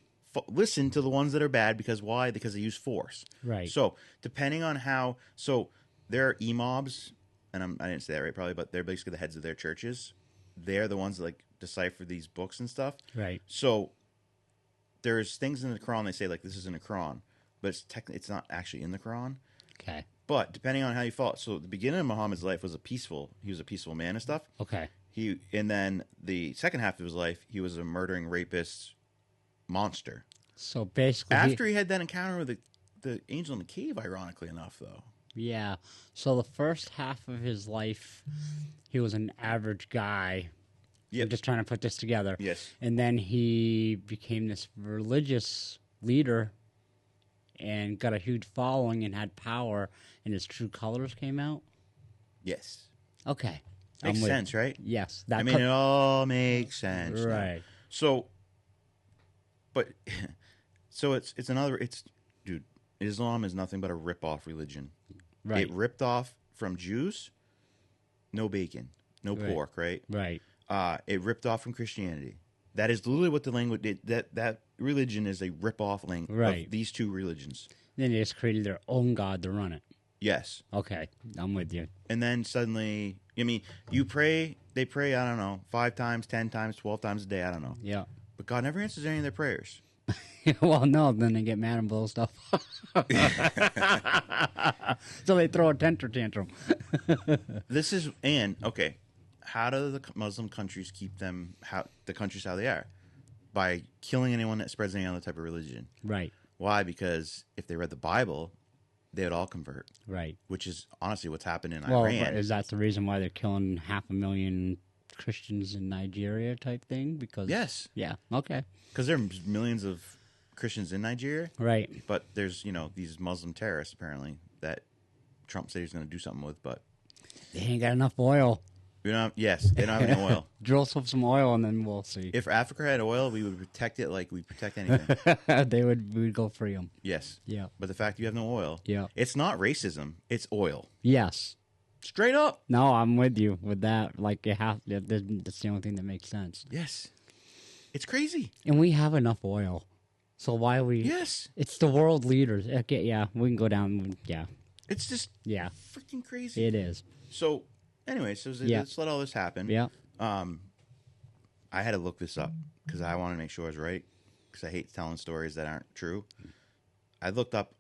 listen to the ones that are bad because why? Because they use force. Right. So depending on how, so there are imams, and I didn't say that right probably, but they're basically the heads of their churches. They're the ones that like decipher these books and stuff. Right. So there's things in the Quran they say like this is in the Quran, but it's not actually in the Quran. Okay. But depending on how you follow, so the beginning of Muhammad's life was he was a peaceful man and stuff. Okay. And then the second half of his life, he was a murdering rapist monster. So basically, After he had that encounter with the angel in the cave, ironically enough, though. yeah. So the first half of his life, he was an average guy. Yep. I'm just trying to put this together. Yes. And then he became this religious leader and got a huge following and had power, and his true colors came out. Yes. Okay. Makes I'm with- sense, right? Yes. I mean, it all makes sense. now. right. So, but, so dude, Islam is nothing but a rip-off religion. Right. It ripped off from Jews, no bacon, no Right. pork, right? Right. It ripped off from Christianity. That is literally what the language did. That religion is a rip-off Right. of these two religions. Then they just created their own god to run it. Yes. Okay. I'm with you. And then suddenly, I mean, they pray, I don't know, 5 times, 10 times, 12 times a day, I don't know. Yeah. But God never answers any of their prayers. Well, no, then they get mad and blow stuff. So they throw a temper tantrum. Okay, how do the Muslim countries keep the countries how they are? By killing anyone that spreads any other type of religion. Right. Why? Because if they read the Bible, they would all convert, Right. which is honestly what's happened in Well, Iran. is that the reason why they're killing 500,000 Christians in Nigeria type thing? Because Yes. Yeah. Okay. Because there are millions of Christians in Nigeria, Right. but there's, these Muslim terrorists apparently that Trump said he's going to do something with, but They ain't got enough oil. they don't have any oil. Drill some oil and then we'll see. If Africa had oil, we would protect it like we protect anything. we would go free them. Yes. Yeah. But the fact you have no oil, Yeah. it's not racism, it's oil. Yes. Straight up. No, I'm with you with that. Like, that's the only thing that makes sense. Yes. It's crazy. And we have enough oil. So why are we... Yes. It's the world leaders. Okay, yeah, we can go down. Yeah, It's just yeah, freaking crazy. it is. So, anyway, let's let all this happen. Yeah. I had to look this up because I want to make sure I was right because I hate telling stories that aren't true. I looked up.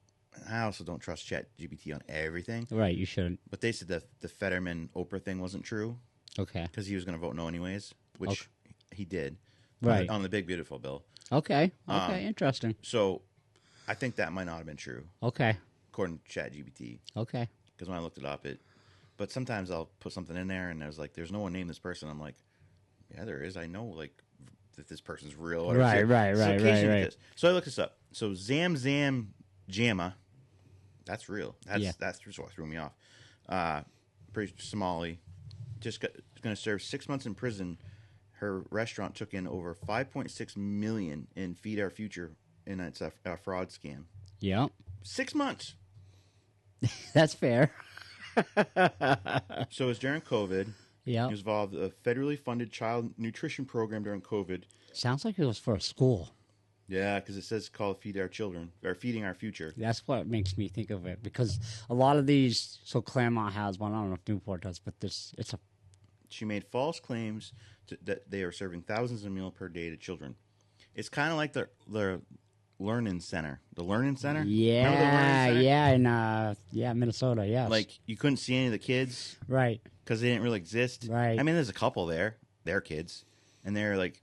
I also don't trust ChatGPT on everything. Right, you shouldn't. But they said the Fetterman Oprah thing wasn't true Okay. because he was going to vote no anyways, which he did. Right. On the big beautiful bill. Okay. Interesting. So, I think that might not have been true Okay. according to ChatGPT. Okay. Because when I looked it up, but sometimes I'll put something in there and there's no one named this person. I'm like, yeah, there is. I know like that this person's real. Or Right. So I looked this up. So Zam Jamma, that's real. That's what threw me off. Pretty Somali, just going to serve 6 months in prison. Her restaurant took in over $5.6 million in Feed Our Future, and it's a fraud scam. Yeah. 6 months. That's fair. So it was during COVID. Yeah. He was involved in a federally funded child nutrition program during COVID. Sounds like it was for a school. Yeah, because it says called Feed Our Children, or Feeding Our Future. That's what makes me think of it, because a lot of these, so Claremont has one, I don't know if Newport does, but it's a... She made false claims that they are serving thousands of meals per day to children. It's kind of like the Learning Center. The Learning Center? Remember the Learning Center? In Minnesota, yes. Like, you couldn't see any of the kids Right. because they didn't really exist. Right. I mean, there's a couple there. They're kids. And they're, like,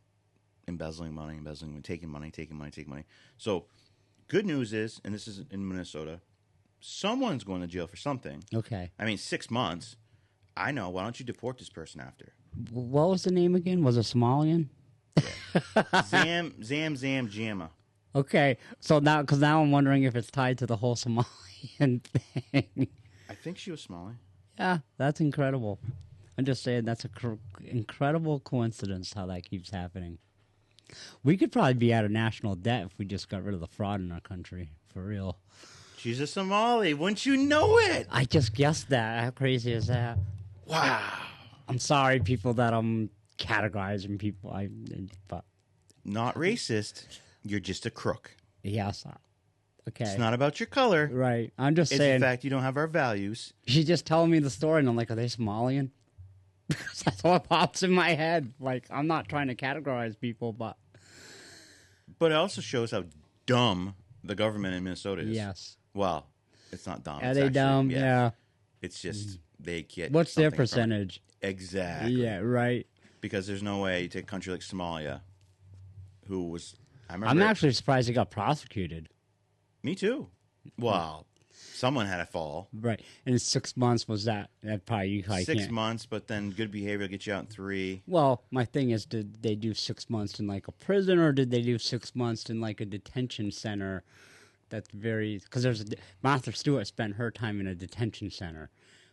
embezzling money, taking money. So, good news is, and this is in Minnesota, someone's going to jail for something. Okay. I mean, 6 months. I know. Why don't you deport this person after? What was the name again? Was it Somalian? Zam Jamma. Okay. So now I'm wondering if it's tied to the whole Somalian thing. I think she was Somali. Yeah, that's incredible. I'm just saying that's an incredible coincidence how that keeps happening. We could probably be out of national debt if we just got rid of the fraud in our country, for real. She's a Somali. Wouldn't you know it? I just guessed that. How crazy is that? Wow. I'm sorry, people, that I'm categorizing people. But Not racist. You're just a crook. yes, okay. It's not about your color. Right. I'm just It's saying. the fact you don't have our values. She's just telling me the story, and I'm like, are they Somalian? Because that's what pops in my head. Like, I'm not trying to categorize people, but But it also shows how dumb the government in Minnesota is. yes. Well, it's not dumb. Are It's they actually- dumb? Yeah. It's just they get. What's their something from it. percentage? Exactly. Yeah, right. Because there's no way you take a country like Somalia, who was. I remember. I'm actually surprised he got prosecuted. Me too. Well, someone had to fall. Right. And 6 months was that? That probably you probably 6 can't. months, but then good behavior will get you out in 3. Well, my thing is, did they do 6 months in like a prison, or did they do 6 months in like a detention center? That's very, because Martha Stewart spent her time in a detention center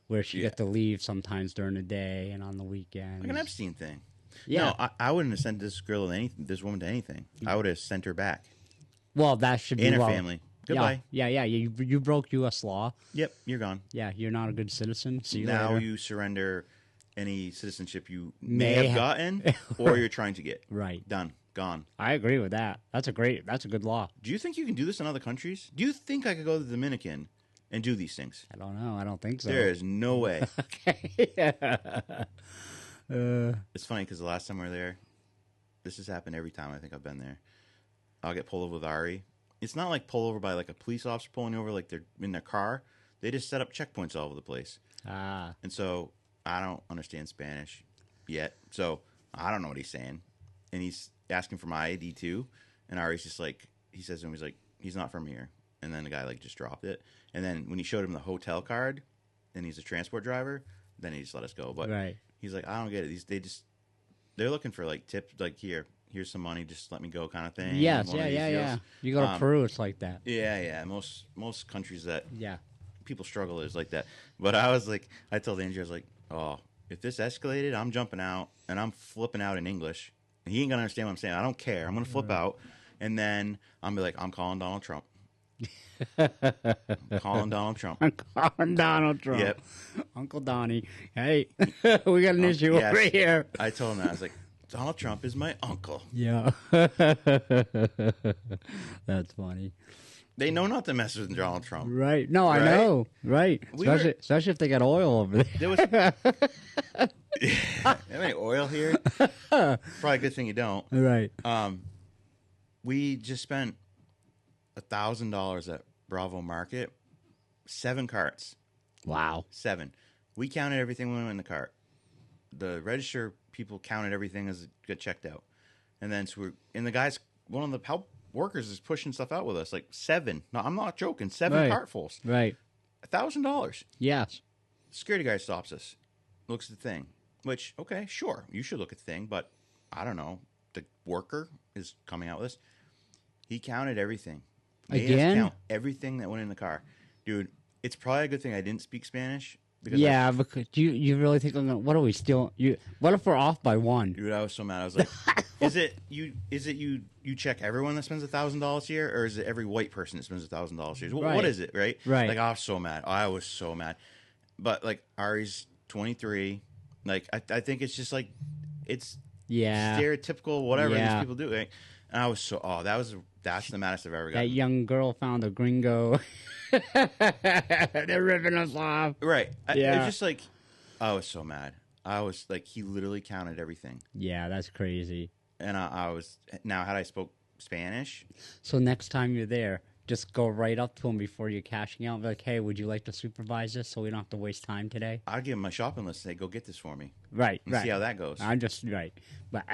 where she got to leave sometimes during the day and on the weekends. Like an Epstein thing. Yeah. No, I wouldn't have sent this woman to anything. I would have sent her back. Well, that should be And her well, family. Goodbye. Yeah. You broke U.S. law. Yep, you're gone. Yeah, you're not a good citizen. See you Now later. you surrender any citizenship you May may have have- gotten or you're trying to get. Right. Done. Gone. I agree with that. That's a good law. Do you think you can do this in other countries? Do you think I could go to the Dominican and do these things? I don't know. I don't think so. There is no way. Okay. It's funny because the last time we were there, this has happened every time I think I've been there. I'll get pulled over with Ari. It's not like pull over by like a police officer pulling you over like they're in their car. They just set up checkpoints all over the place. And so I don't understand Spanish yet. So I don't know what he's saying. And he's asking for my ID too. And Ari's just like, he says to him, he's like, he's not from here. And then the guy like just dropped it. And then when he showed him the hotel card and he's a transport driver, then he just let us go. But Right. he's like, I don't get it. They're looking for like tips, like here's some money, just let me go kind of thing. Yes. One of these Yeah. deals. You go to Peru, it's like that. Yeah. Most countries that Yeah. people struggle is like that. But I was like, I told Andrew, I was like, oh, if this escalated, I'm jumping out and I'm flipping out in English. And he ain't gonna understand what I'm saying. I don't care. I'm gonna flip out, and then I'm be like, I'm calling Donald Trump, I'm calling Donald Trump. calling Donald Trump. Yep. Uncle Donnie. Hey, we got an issue Yes. over here. I told him that. I was like, Donald Trump is my uncle. Yeah. That's funny. They know not to mess with Donald Trump. Right. No, I Right? know. Right. We were- Especially if they got oil over there. There was have any oil here? Probably a good thing you don't. Right. We just spent $1,000 at Bravo Market. 7 carts. Wow. 7. We counted everything when we went in the cart. The register people counted everything as it got checked out. And then so the guys, one of the help workers is pushing stuff out with us, like 7. No, I'm not joking. 7 Right. cartfuls. Right. $1,000. Yes. Security guy stops us, looks at the thing, which, okay, sure, you should look at the thing, but I don't know. The worker is coming out with us. He counted everything. Made us Again? count everything that went in the car. Dude, it's probably a good thing I didn't speak Spanish. Because Yeah, because you really think I'm gonna, what are we still? What if we're off by one? Dude, I was so mad. I was like, is it you check everyone that spends $1,000 a year, or is it every white person that spends $1,000 a year? Right. What is it, right? Right. Like, I was so mad. I was so mad. But, like, Ari's 23. Like, I think it's just, like, it's Yeah. stereotypical, whatever Yeah. these people do. Right? And I was so, that's the maddest I've ever That gotten. young girl found a gringo. They're ripping us off. Right. It Yeah. was just, like, I was so mad. I was, like, he literally counted everything. Yeah, that's crazy. And I was, now, had I spoke Spanish, So next time you're there, just go right up to him before you're cashing out and be like, hey, would you like to supervise this so we don't have to waste time today? I'd give him my shopping list and say, go get this for me. Right, And right. see how that goes. I'm just, right. But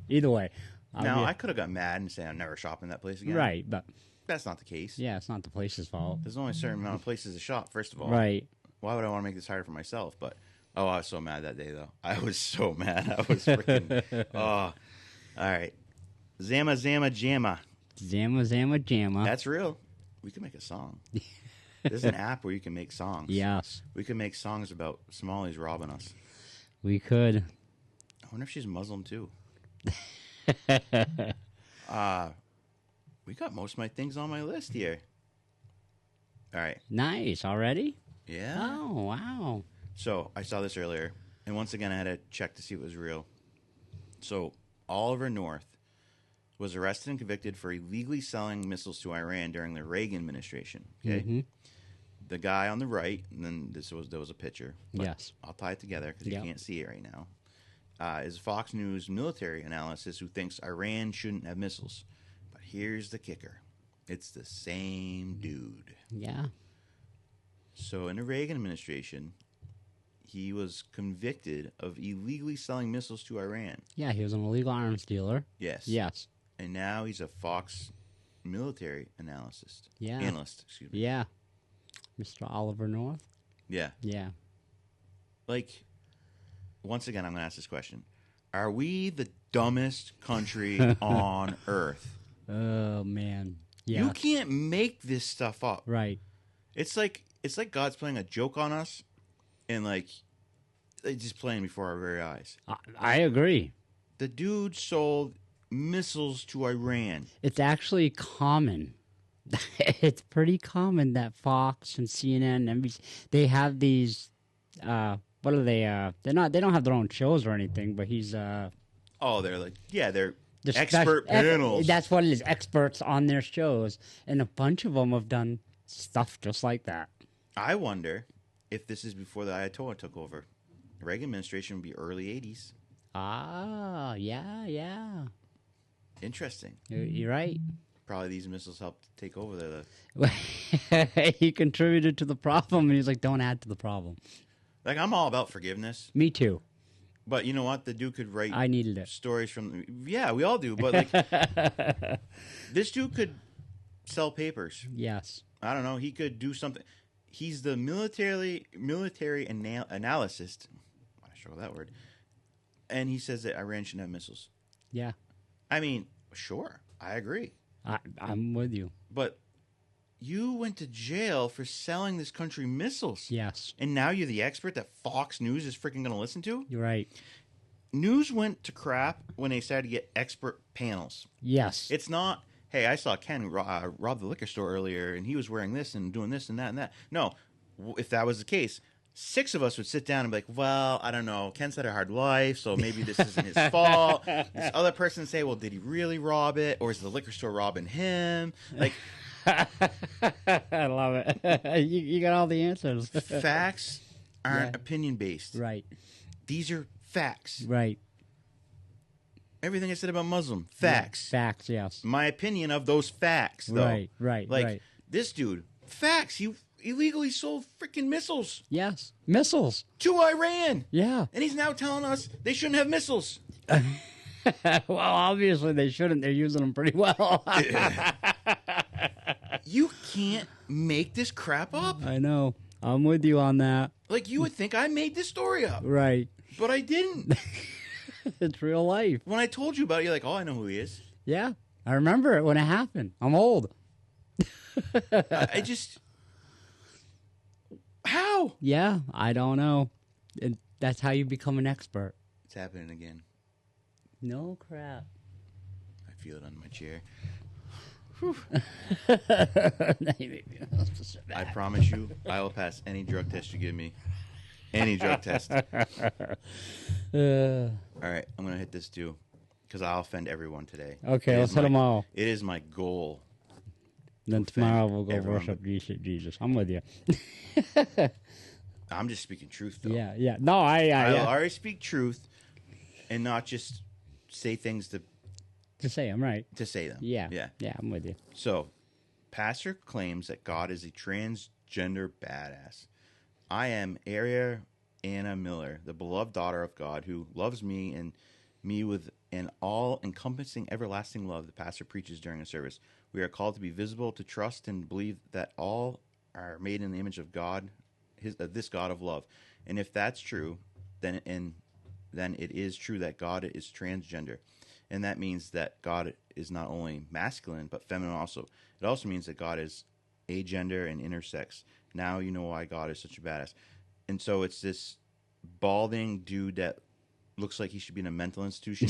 either way. Now, yeah, I could have got mad and said, I'm never shopping that place again. right, but That's not the case. yeah, it's not the place's fault. There's only a certain amount of places to shop, first of all. Right. Why would I want to make this harder for myself? But, I was so mad that day, though. I was so mad. I was freaking, all right. Zama, Zama, Jamma. Zama, Zama, Jamma. That's real. We could make a song. There's an app where you can make songs. Yes, We could make songs about Somalis robbing us. we could. I wonder if she's Muslim, too. We got most of my things on my list here. All right. Nice. Already? Yeah. Oh, wow. So I saw this earlier, and once again I had to check to see if it was real. So Oliver North was arrested and convicted for illegally selling missiles to Iran during the Reagan administration. Okay. Mm-hmm. The guy on the right, and then there was a picture. but Yes. I'll tie it together because Yep. you can't see it right now. Is Fox News military analysis who thinks Iran shouldn't have missiles. But here's the kicker. It's the same dude. Yeah. So in the Reagan administration, he was convicted of illegally selling missiles to Iran. Yeah, he was an illegal arms dealer. Yes. Yes. And now he's a Fox military analyst. Yeah. Analyst, excuse me. Yeah. Mr. Oliver North. Yeah. Yeah. Like, once again, I'm going to ask this question. Are we the dumbest country on earth? Oh, man. Yeah. You can't make this stuff up. Right. It's like God's playing a joke on us, and like just playing before our very eyes. I agree. The dude sold missiles to Iran. It's actually common. It's pretty common that Fox and CNN, NBC, they have these. What are they? They don't have their own shows or anything. But he's Oh, they're like, yeah, they're the expert panels. That's what it is. Experts on their shows, and a bunch of them have done stuff just like that. I wonder if this is before the Ayatollah took over. The Reagan administration would be early 80s. Ah, yeah. Interesting. You're right. Probably these missiles helped take over there. He contributed to the problem, and he's like, "Don't add to the problem." Like, I'm all about forgiveness. Me too. But you know what? The dude could write I needed it. stories from... Yeah, we all do. But, like, this dude could sell papers. Yes. I don't know. He could do something. He's the military analyst. I struggle with that word. And he says that Iran shouldn't have missiles. Yeah. I mean, sure, I agree. I'm with you. But you went to jail for selling this country missiles. Yes. And now you're the expert that Fox News is freaking going to listen to? You're right. News went to crap when they started to get expert panels. Yes. It's not, hey, I saw Ken rob the liquor store earlier, and he was wearing this and doing this and that and that. No, if that was the case, 6 of us would sit down and be like, well, I don't know. Ken's had a hard life, so maybe this isn't his fault. This other person would say, well, did he really rob it, or is the liquor store robbing him? Like, I love it. You got all the answers. facts aren't opinion-based. Right. These are facts. Right. Everything I said about Muslim, facts. Yeah, facts, yes. My opinion of those facts, though. Right, Like, right. this dude, facts. He illegally sold freaking missiles Yes. Missiles. to Iran. Yeah. And he's now telling us they shouldn't have missiles. Well, obviously they shouldn't. They're using them pretty well. You can't make this crap up. I know. I'm with you on that. Like, you would think I made this story up, Right. but I didn't. It's real life. When I told you about it, you're like, oh, I know who he is. Yeah. I remember it when it happened. I'm old. I just... How? Yeah. I don't know. And that's how you become an expert. It's happening again. No crap. I feel it on my chair. I promise you, I will pass any drug test you give me. Any drug test. All right, I'm going to hit this too, because I'll offend everyone today. Okay, let's hit them all. It is my goal. Then tomorrow we'll go everyone. worship Jesus. I'm with you. I'm just speaking truth, though. Yeah, yeah. No, I I'll already speak truth and not just say things to say I'm right. to say them. Yeah, Yeah. yeah. I'm with you. So, pastor claims that God is a transgender badass. I am Ariana Miller, the beloved daughter of God, who loves me and me with an all-encompassing, everlasting love the pastor preaches during a service. We are called to be visible, to trust and believe that all are made in the image of God, this God of love. And if that's true, then it is true that God is transgender. And that means that God is not only masculine, but feminine also. It also means that God is agender and intersex. Now you know why God is such a badass. And so it's this balding dude that looks like he should be in a mental institution.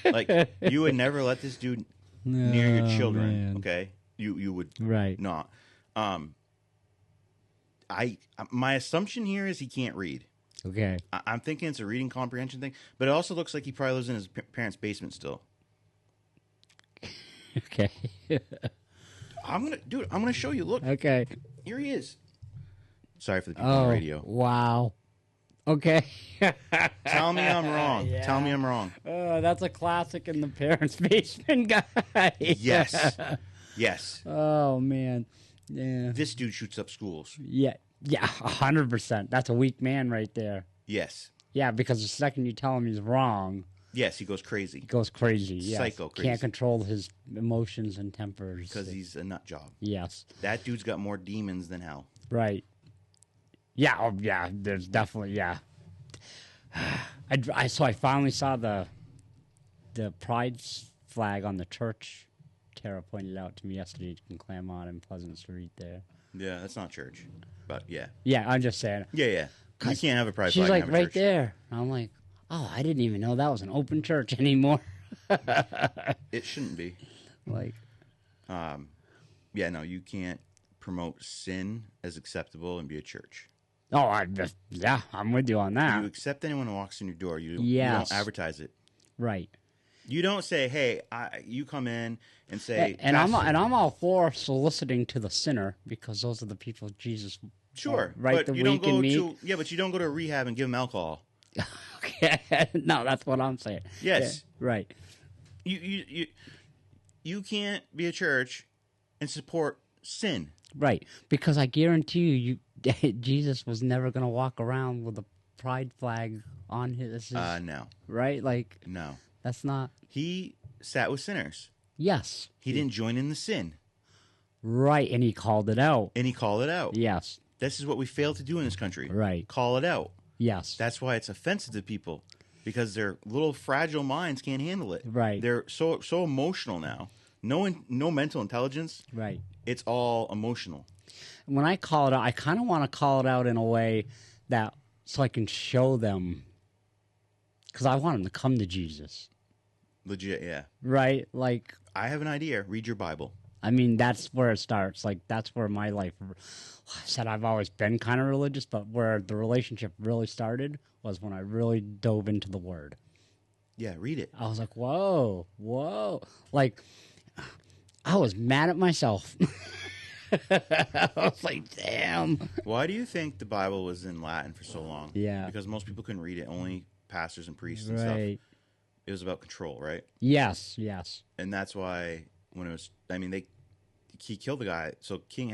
Like, you would never let this dude near your children, man. okay? You would Right. not. My assumption here is he can't read. Okay. I'm thinking it's a reading comprehension thing, but it also looks like he probably lives in his parents' basement still. Okay. I'm gonna show you. Look, Okay. here he is. Sorry for the people on the radio. Wow. Okay. Tell me I'm wrong. Yeah. Tell me I'm wrong. That's a classic in the parents' basement guy. Yes. Yes. Oh man. Yeah. This dude shoots up schools. Yeah. Yeah. 100%. That's a weak man right there. Yes. Yeah, because the second you tell him he's wrong, Yes, he goes crazy he goes crazy. Yes. Psycho crazy. Can't control his emotions and tempers. because he's a nut job. Yes. That dude's got more demons than hell. Right. Yeah. Oh, yeah. There's definitely So I finally saw the pride flag on the church. Tara pointed out to me yesterday in Claremont and Pleasant Street there. Yeah, that's not church, but yeah, Yeah, I'm just saying. yeah. You can't have a pride She's flag. like and have a right church. there. And I'm like, oh, I didn't even know that was an open church anymore. It shouldn't be. Like, Yeah, no, you can't promote sin as acceptable and be a church. oh, I'm with you on You that. accept anyone who walks in your door. You Yes. don't advertise it. Right. You don't say, "Hey, you come in and say." And I'm "Pastor." all for soliciting to the sinner because those are the people Jesus. Sure, right. but The you don't weak go and meek. to but you don't go to rehab and give them alcohol. Okay. No, that's what I'm saying. Yes. Yeah, right. You can't be a church and support sin. Right. Because I guarantee you, Jesus was never going to walk around with a pride flag on his. No, Right. Like no. that's not. He sat with sinners. Yes. He didn't join in the sin, Right. And he called it out. and he called it out. Yes. This is what we fail to do in this country. Right. Call it out. Yes. That's why it's offensive to people, because their little fragile minds can't handle it. Right. They're so emotional now. No mental intelligence. Right. It's all emotional. When I call it out, I kind of want to call it out in a way that so I can show them, because I want them to come to Jesus. Legit, yeah. right? Like, I have an idea. Read your Bible. I mean, that's where it starts. Like, that's where my life. I said I've always been kind of religious, but where the relationship really started was when I really dove into the Word. Yeah, read it. I was like, whoa, whoa. Like, I was mad at myself. I was like, damn. Why do you think the Bible was in Latin for so long? Yeah. Because most people couldn't read it. Only pastors and priests and stuff. Right. It was about control, right? Yes, yes. And that's why when it was, I mean, he killed the guy. So King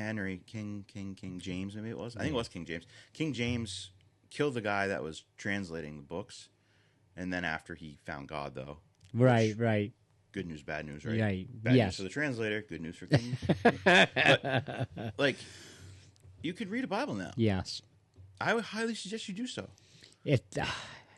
James, maybe it was. I think it was King James. King James killed the guy that was translating the books. And then after he found God, though. Right, right. Good news, bad news, right? Right, Bad yes. news for the translator, good news for King. But, like, you could read a Bible now. Yes. I would highly suggest you do so. It.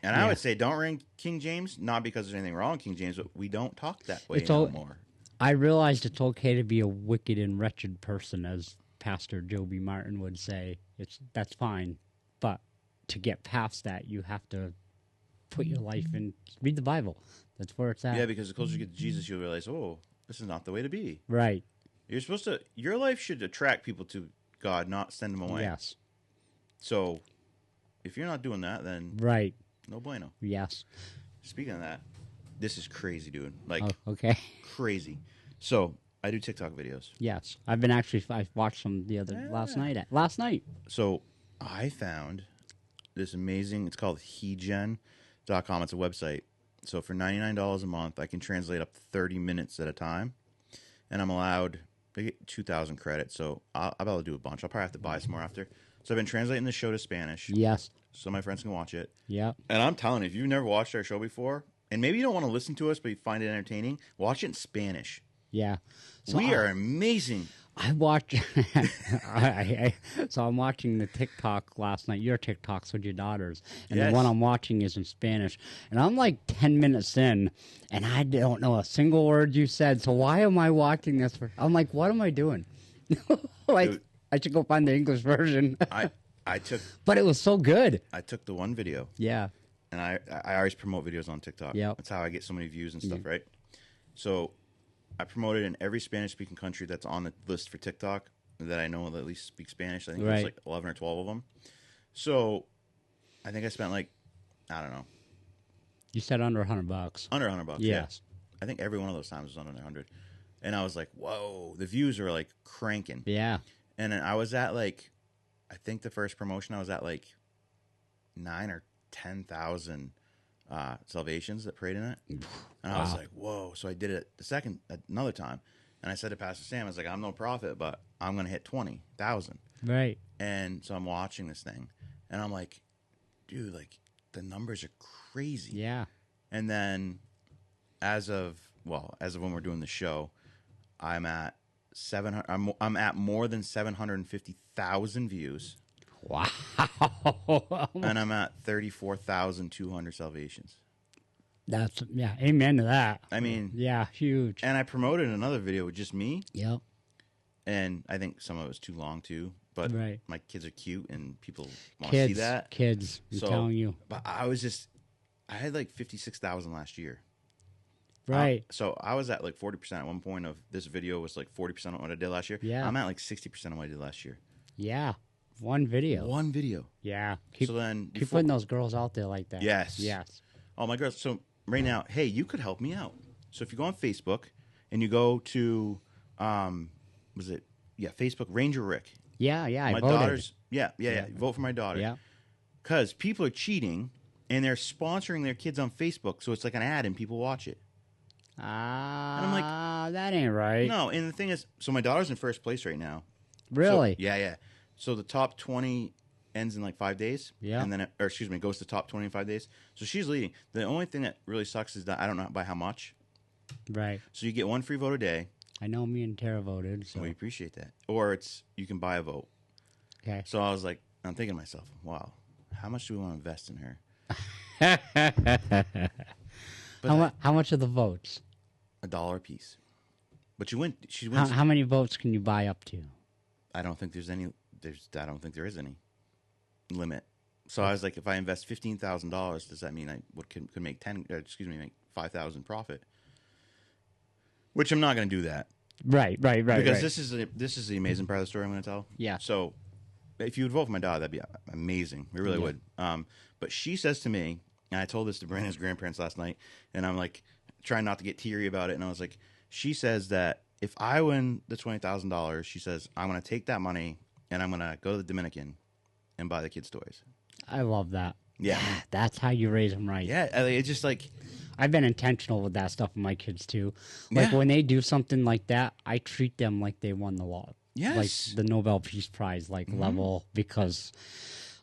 And I would say don't ring King James, not because there's anything wrong with King James, but we don't talk that way anymore. I realized it's okay to be a wicked and wretched person, as Pastor Joby Martin would say. That's fine, but to get past that, you have to put your life in. Read the Bible. That's where it's at. Yeah, because the closer you get to Jesus, you'll realize, oh, this is not the way to be. Right. You're supposed to. Your life should attract people to God, not send them away. Yes. So, if you're not doing that, then Right. no bueno. Yes. Speaking of that, this is crazy, dude. Like Oh, okay. crazy. So I do TikTok videos. Yes. I watched some last night. So I found this amazing. It's called HeGen.com. It's a website. So for $99 a month, I can translate up to 30 minutes at a time, and I'm allowed to get 2,000 credits. So I'll be able to do a bunch. I'll probably have to buy some more after. So I've been translating the show to Spanish, Yes. so my friends can watch it. Yep. And I'm telling you, if you've never watched our show before, and maybe you don't want to listen to us, but you find it entertaining, watch it in Spanish. Yeah. We are amazing. I watched. So I'm watching the TikTok last night. Your TikToks with your daughters, and Yes. the one I'm watching is in Spanish. And I'm like 10 minutes in, and I don't know a single word you said. So why am I watching this? I'm like, what am I doing? Like, Dude. I should go find the English version. I took But it was so good. the one video, Yeah. and I always promote videos on TikTok. Yep. That's how I get so many views and stuff, right? So I promote it in every Spanish-speaking country that's on the list for TikTok that I know that at least speak Spanish. I think there's Right. like 11 or 12 of them. So I think I spent like, I don't know, You said under $100. under $100. Yes. Yeah. I think every one of those times was under 100. And I was like, whoa, the views are like cranking. Yeah. And then I was at like, I think the first promotion I was at like 9 or 10,000 salvations that prayed in it. And I was like, whoa. So I did it another time. And I said to Pastor Sam, I was like, I'm no prophet, but I'm going to hit 20,000. Right. And so I'm watching this thing and I'm like, dude, like the numbers are crazy. Yeah. And then as of when we're doing the show, I'm at 700. I'm at more than 750,000 views, Wow. and I'm at 34,200 salvations. Yeah. Amen to that. I mean, Yeah. Huge. and I promoted another video with just me, Yep. and I think some of it was too long too. But Right. my kids are cute, and people want to see that. Kids. I'm telling you. But I had like 56,000 last year. Right. So I was at like 40% at one point of this video was like 40% of what I did last year. Yeah. I'm at like 60% of what I did last year. Yeah. One video. One video. Yeah. Keep, So then keep putting those girls out there like that. Yes. Yes. Oh my girls. So right now, hey, you could help me out. So if you go on Facebook and you go to Facebook Ranger Rick. Yeah. Yeah. I My voted. daughter's vote for my daughter. Yeah. Because people are cheating and they're sponsoring their kids on Facebook, so it's like an ad and people watch it. I'm like, that ain't right. No, and the thing is, so my daughter's in first place right now. Really? So, yeah. So the top 20 ends in like 5 days. Yeah. And then, it goes to top 20 in 5 days. So she's leading. The only thing that really sucks is that I don't know by how much. Right. So you get one free vote a day. I know me and Tara voted. So We appreciate that. Or you can buy a vote. okay. So I was like, I'm thinking to myself, wow, how much do we want to invest in her? How much are the votes? $1 a piece. But she wins. How many votes can you buy up to? I don't think there's any. I don't think there is any limit. So I was like, if I invest $15,000, does that mean I could make make 5,000 profit? Which I'm not going to do that. Right. Because this is the amazing part of the story I'm going to tell. Yeah. So if you would vote for my daughter, that'd be amazing. It really would. But she says to me, and I told this to Brandon's grandparents last night, and I'm like trying not to get teary about it. And I was like, she says that if I win the $20,000, she says, I'm going to take that money and I'm going to go to the Dominican and buy the kids' toys. I love that. Yeah. That's how you raise them right. Yeah. It's just like, I've been intentional with that stuff with my kids too. Like when they do something like that, I treat them like they won the law. yes. Like the Nobel Peace Prize level, because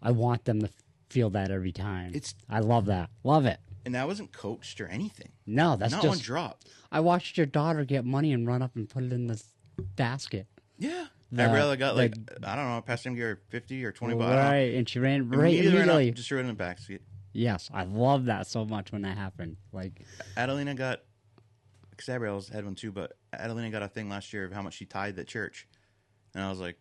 I want them to feel that every time. I love that. Love it. And that wasn't coached or anything. No, that's not just one drop. I watched your daughter get money and run up and put it in the basket. Yeah. I really got I don't know, Pastor Tim gave her 50 or 20 bucks. Right, and she ran Immediately. immediately. Just threw it in the back seat. Yes, I love that so much when that happened. Like Adelina got, because Gabrielle's had one too, but Adelina got a thing last year of how much she tithed at church. And I was like,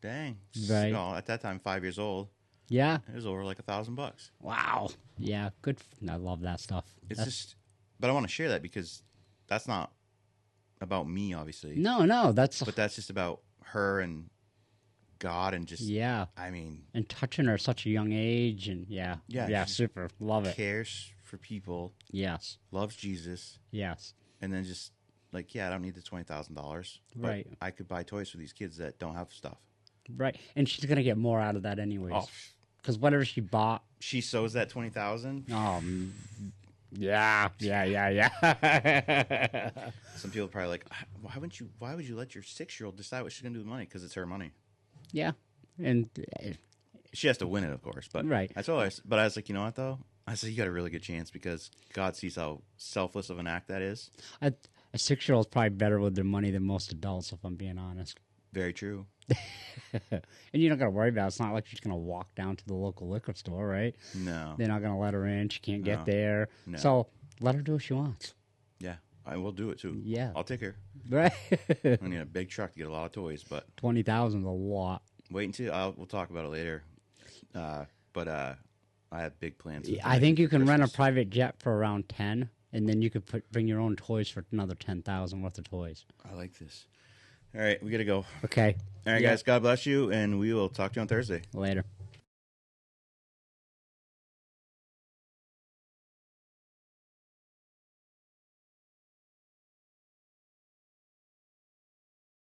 dang. Right. Well, at that time, 5 years old. Yeah. It was over like $1,000. Wow. Yeah, good. I love that stuff. It's just, but I want to share that because that's not about me, obviously. No, that's. But that's just about her and God and just. Yeah. I mean. And touching her at such a young age, and yeah, super, love it. Cares for people. Yes. Loves Jesus. Yes. And then just like, yeah, I don't need the $20,000. Right. I could buy toys for these kids that don't have stuff. Right, and she's gonna get more out of that anyways. Oh. Because whatever she bought, she sows that 20,000. Yeah. Some people are probably like, why would you let your 6-year-old decide what she's gonna do with the money? Because it's her money. Yeah, and she has to win it, of course. But right. I told her, but I was like, you know what though? I said you got a really good chance because God sees how selfless of an act that is. A 6-year-old's probably better with their money than most adults, if I'm being honest. Very true. And you don't got to worry about it. It's not like she's going to walk down to the local liquor store, right? No. They're not going to let her in. She can't get there. No. So let her do what she wants. Yeah, I will do it too. Yeah. I'll take her. Right. I need a big truck to get a lot of toys, but 20,000 is a lot. Wait until we'll talk about it later. But I have big plans. I think you can rent a private jet for around 10, and then you could bring your own toys for another 10,000 worth of toys. I like this. All right, we got to go. Okay. All right, guys, God bless you, and we will talk to you on Thursday. Later.